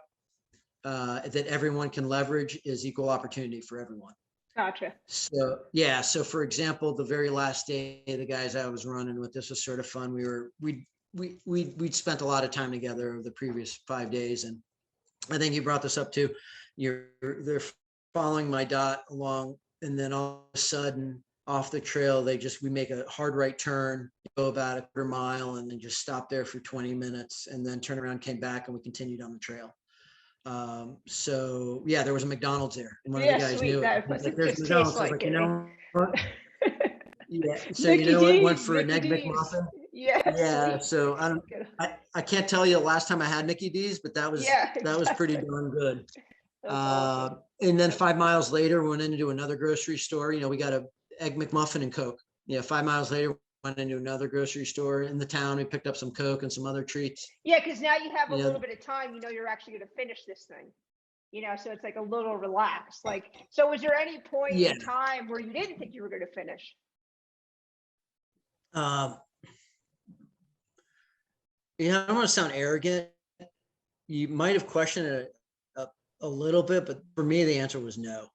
that everyone can leverage is equal opportunity for everyone. Gotcha. So yeah, so for example, the very last day, the guys I was running with, this was sort of fun. We'd spent a lot of time together over the previous 5 days, and I think you brought this up too. They're following my dot along, and then all of a sudden, off the trail, we make a hard right turn, go about a quarter mile, and then just stop there for 20 minutes, and then turn around, came back, and we continued on the trail. So yeah, there was a McDonald's there, and one of the Yeah, guys sweet. knew it. That He's must like, have "There's just tastes McDonald's." I was like like, it. what? Yeah. So Mickey what? Went D's, for an Mickey egg D's. McMuffin. Yeah, Yeah. sweet. So Good. I can't tell you the last time I had Mickey D's, but that was Yeah, pretty exactly. darn good. That's awesome. And then That's 5 miles later, we went into another grocery store. We got a egg McMuffin and Coke. 5 miles later, went into another grocery store in the town. We picked up some Coke and some other treats. Yeah, because now you have a You little know, bit of time. You're actually going to finish this thing. So it's like a little relaxed. Like, so was there any point yeah. in time where you didn't think you were going to finish? Um, I don't want to sound arrogant. You might have questioned it a little bit, but for me, the answer was no.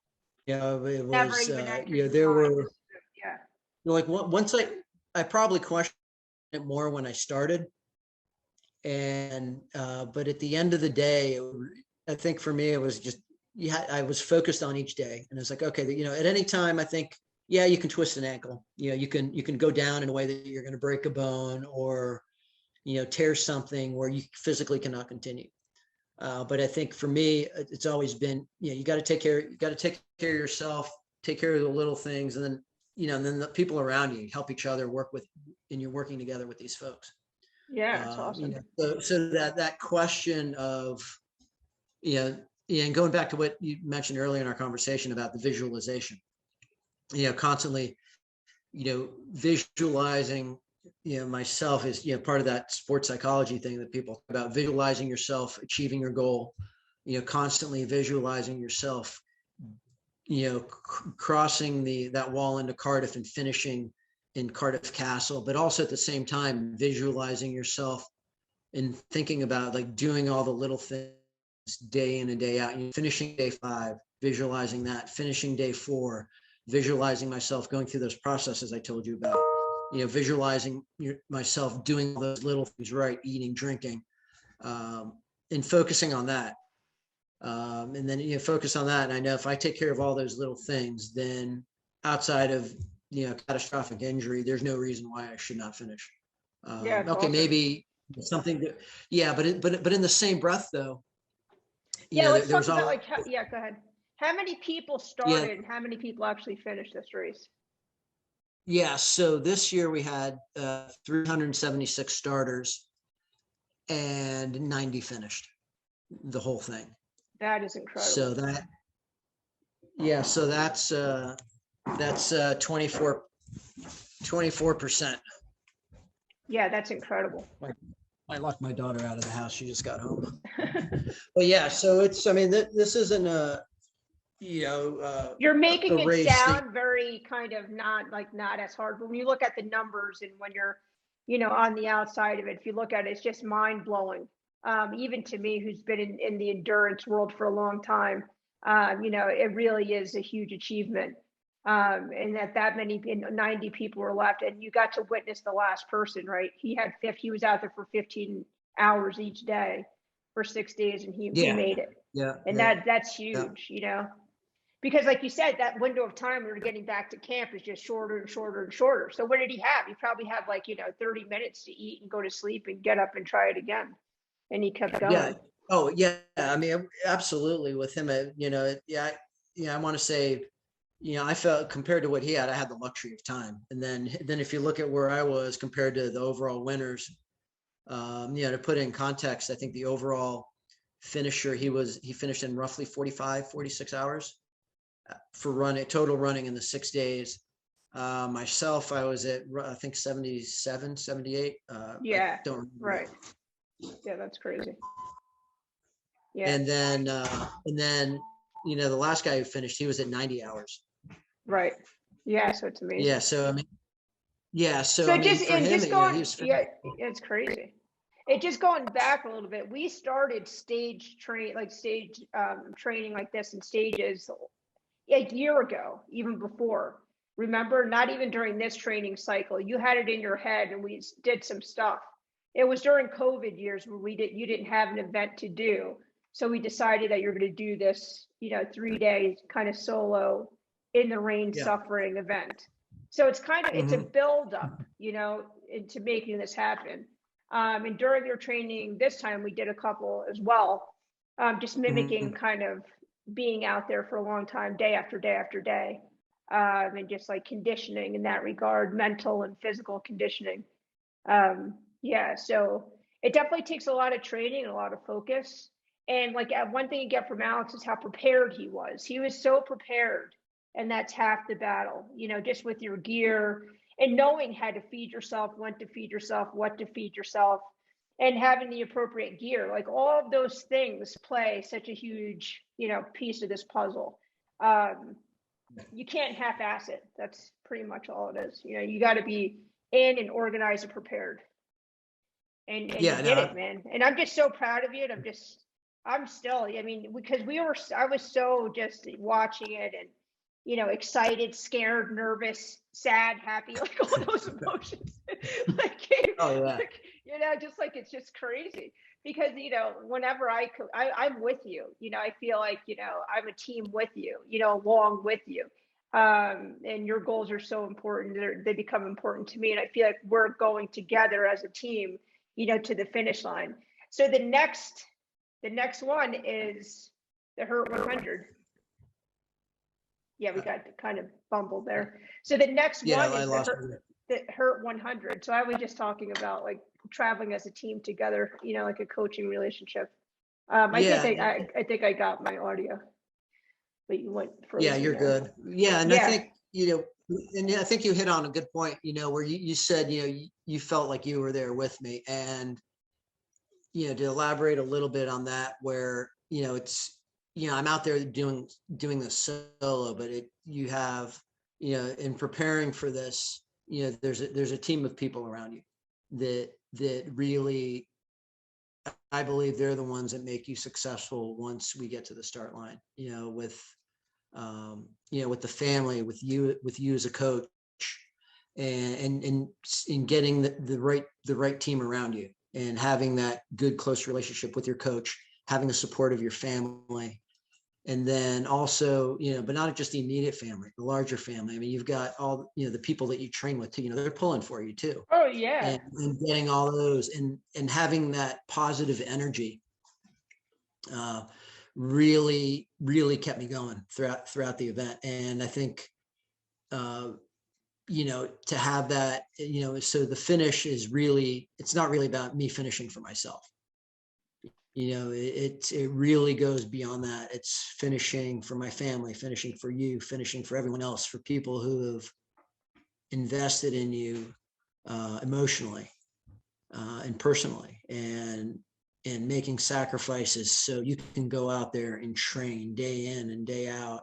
It Never was, even entered your there mind. were, Yeah. like once I probably questioned it more when I started. And, but at the end of the day, I think for me, it was just, I was focused on each day, and it's like, okay, at any time, I think, yeah, you can twist an ankle, you can go down in a way that you're going to break a bone or, tear something where you physically cannot continue. But I think for me, it's always been, you got to take care of yourself, take care of the little things. And then, and then the people around you help each other and you're working together with these folks. Yeah, it's awesome. So that question of, and going back to what you mentioned earlier in our conversation about the visualization, constantly, visualizing, myself is, part of that sports psychology thing that people talk about, visualizing yourself achieving your goal, constantly visualizing yourself, crossing that wall into Cardiff and finishing in Cardiff Castle, but also at the same time, visualizing yourself and thinking about like doing all the little things day in and day out, finishing day 5, visualizing that, finishing day 4, visualizing myself going through those processes I told you about, visualizing myself doing those little things right, eating, drinking, and focusing on that. And then, focus on that. And I know if I take care of all those little things, then outside of, catastrophic injury, there's no reason why I should not finish. Yeah, it's Okay, awesome. maybe something that, yeah, but in the same breath though, Yeah, let's there talk was about all, like, yeah, go ahead. How many people yeah, started and how many people actually finished this race? yeah. So this year we had 376 starters and 90 finished the whole thing. That is incredible. So that's 24%. Yeah, that's incredible. I locked my daughter out of the house. She just got home. But yeah, so this isn't You're making a it race that, sound very kind of not as hard, but when you look at the numbers and when you're, on the outside of it, if you look at it, it's just mind blowing. Even to me, who's been in the endurance world for a long time, it really is a huge achievement. And that many 90 people were left, and you got to witness the last person, right? He was out there for 15 hours each day for 6 days, and he yeah, made it. yeah, And yeah, that's yeah. huge, because like you said, that window of time we were getting back to camp is just shorter and shorter and shorter. So what did he have? He probably had 30 minutes to eat and go to sleep and get up and try it again. And he kept Yeah. going. Oh, yeah. I mean, absolutely with him, yeah, I want to say, I felt compared to what he had, I had the luxury of time. And then if you look at where I was compared to the overall winners, to put it in context, I think the overall finisher, he finished in roughly 45, 46 hours for total running in the 6 days. Myself, I was at, I think 77, 78. Yeah. I don't remember. Right. Yeah, that's crazy. Yeah. And then, the last guy who finished, he was at 90 hours. Right. Yeah. So it's amazing. Yeah. So, I mean, yeah. So, So I mean, just for and him, just going, he was, yeah, it's crazy. It just going back a little bit. We started stage training like this in stages a year ago, even before. Remember, not even during this training cycle, you had it in your head, and we did some stuff. It was during COVID years where you didn't have an event to do, so we decided that you're going to do this, 3 day kind of solo in the rain Yeah. suffering event. So it's it's a Mhm. build up, into making this happen. And during your training this time, we did a couple as well, just mimicking kind of being out there for a long time, day after day after day, and just like conditioning in that regard, mental and physical conditioning. Yeah, so it definitely takes a lot of training and a lot of focus. And one thing you get from Alex is how prepared he was. He was so prepared, and that's half the battle, just with your gear and knowing how to feed yourself, when to feed yourself, what to feed yourself, and having the appropriate gear. Like all of those things play such a huge, piece of this puzzle. You can't half-ass it. That's pretty much all it is. You got to be in and organized and prepared. And Yeah, you no, did it, man. And I'm just so proud of you. And I'm still, I mean, because I was so just watching it and, excited, scared, nervous, sad, happy, like all those emotions. Oh, yeah. Just like it's just crazy because, whenever I'm with you, I feel like, I'm a team with you, along with you. And your goals are so important. They become important to me. And I feel like we're going together as a team, to the finish line. So the next one is the Hurt 100. Yeah, we got kind of bumbled there. So the next Yeah, one I is lost the Hurt 100. So I was just talking about like traveling as a team together, like a coaching relationship. I think I got my audio, but you went frozen. Yeah, you're there. good. Yeah, and Yeah. I think, and I think you hit on a good point, where you said, you felt like you were there with me. And, to elaborate a little bit on that, where, it's, I'm out there doing this solo, but you have, in preparing for this, there's a team of people around you that really, I believe they're the ones that make you successful once we get to the start line, with the family, with you as a coach, and in getting the right team around you, and having that good close relationship with your coach, having the support of your family, and then also, but not just the immediate family, the larger family. I mean, you've got all the people that you train with too. They're pulling for you too. Oh yeah. And getting all those and having that positive energy. Really kept me going throughout the event. And I think, to have that, so the finish is really, it's not really about me finishing for myself. It really goes beyond that. It's finishing for my family, finishing for you, finishing for everyone else, for people who have invested in you, emotionally, and personally. And and making sacrifices so you can go out there and train day in and day out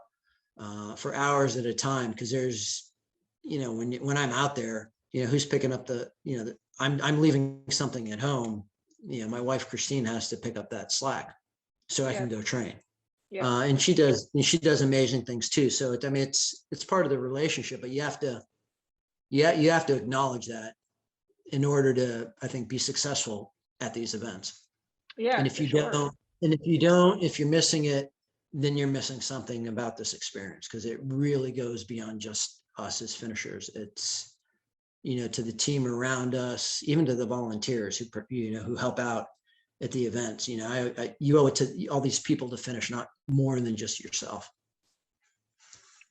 for hours at a time. Because there's, when I'm out there, who's picking up I'm leaving something at home. My wife Christine has to pick up that slack so I can go train. Yeah. And she does amazing things too. So it's part of the relationship, but you have to acknowledge that in order to, I think, be successful at these events. Yeah. And if you're missing it, then you're missing something about this experience, because it really goes beyond just us as finishers. It's, to the team around us, even to the volunteers who help out at the events. You owe it to all these people to finish, not more than just yourself.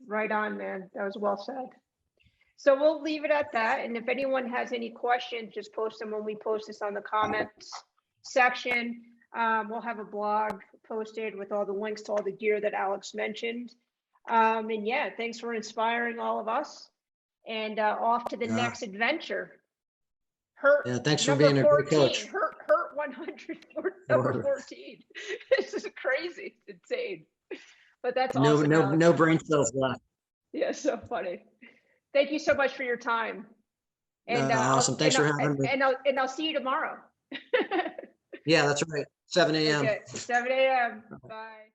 Right on, man. That was well said. So we'll leave it at that. And if anyone has any questions, just post them when we post this on the comments section. We'll have a blog posted with all the links to all the gear that Alex mentioned. And yeah, thanks for inspiring all of us. And off to the next adventure. Thanks for being a great coach. Hurt 100, number 14. This is crazy. It's insane. But that's awesome. No brain cells left. Yeah, so funny. Thank you so much for your time. And awesome. Thanks for having me. And I'll see you tomorrow. Yeah, that's right. 7 a.m. Okay, 7 a.m. Bye.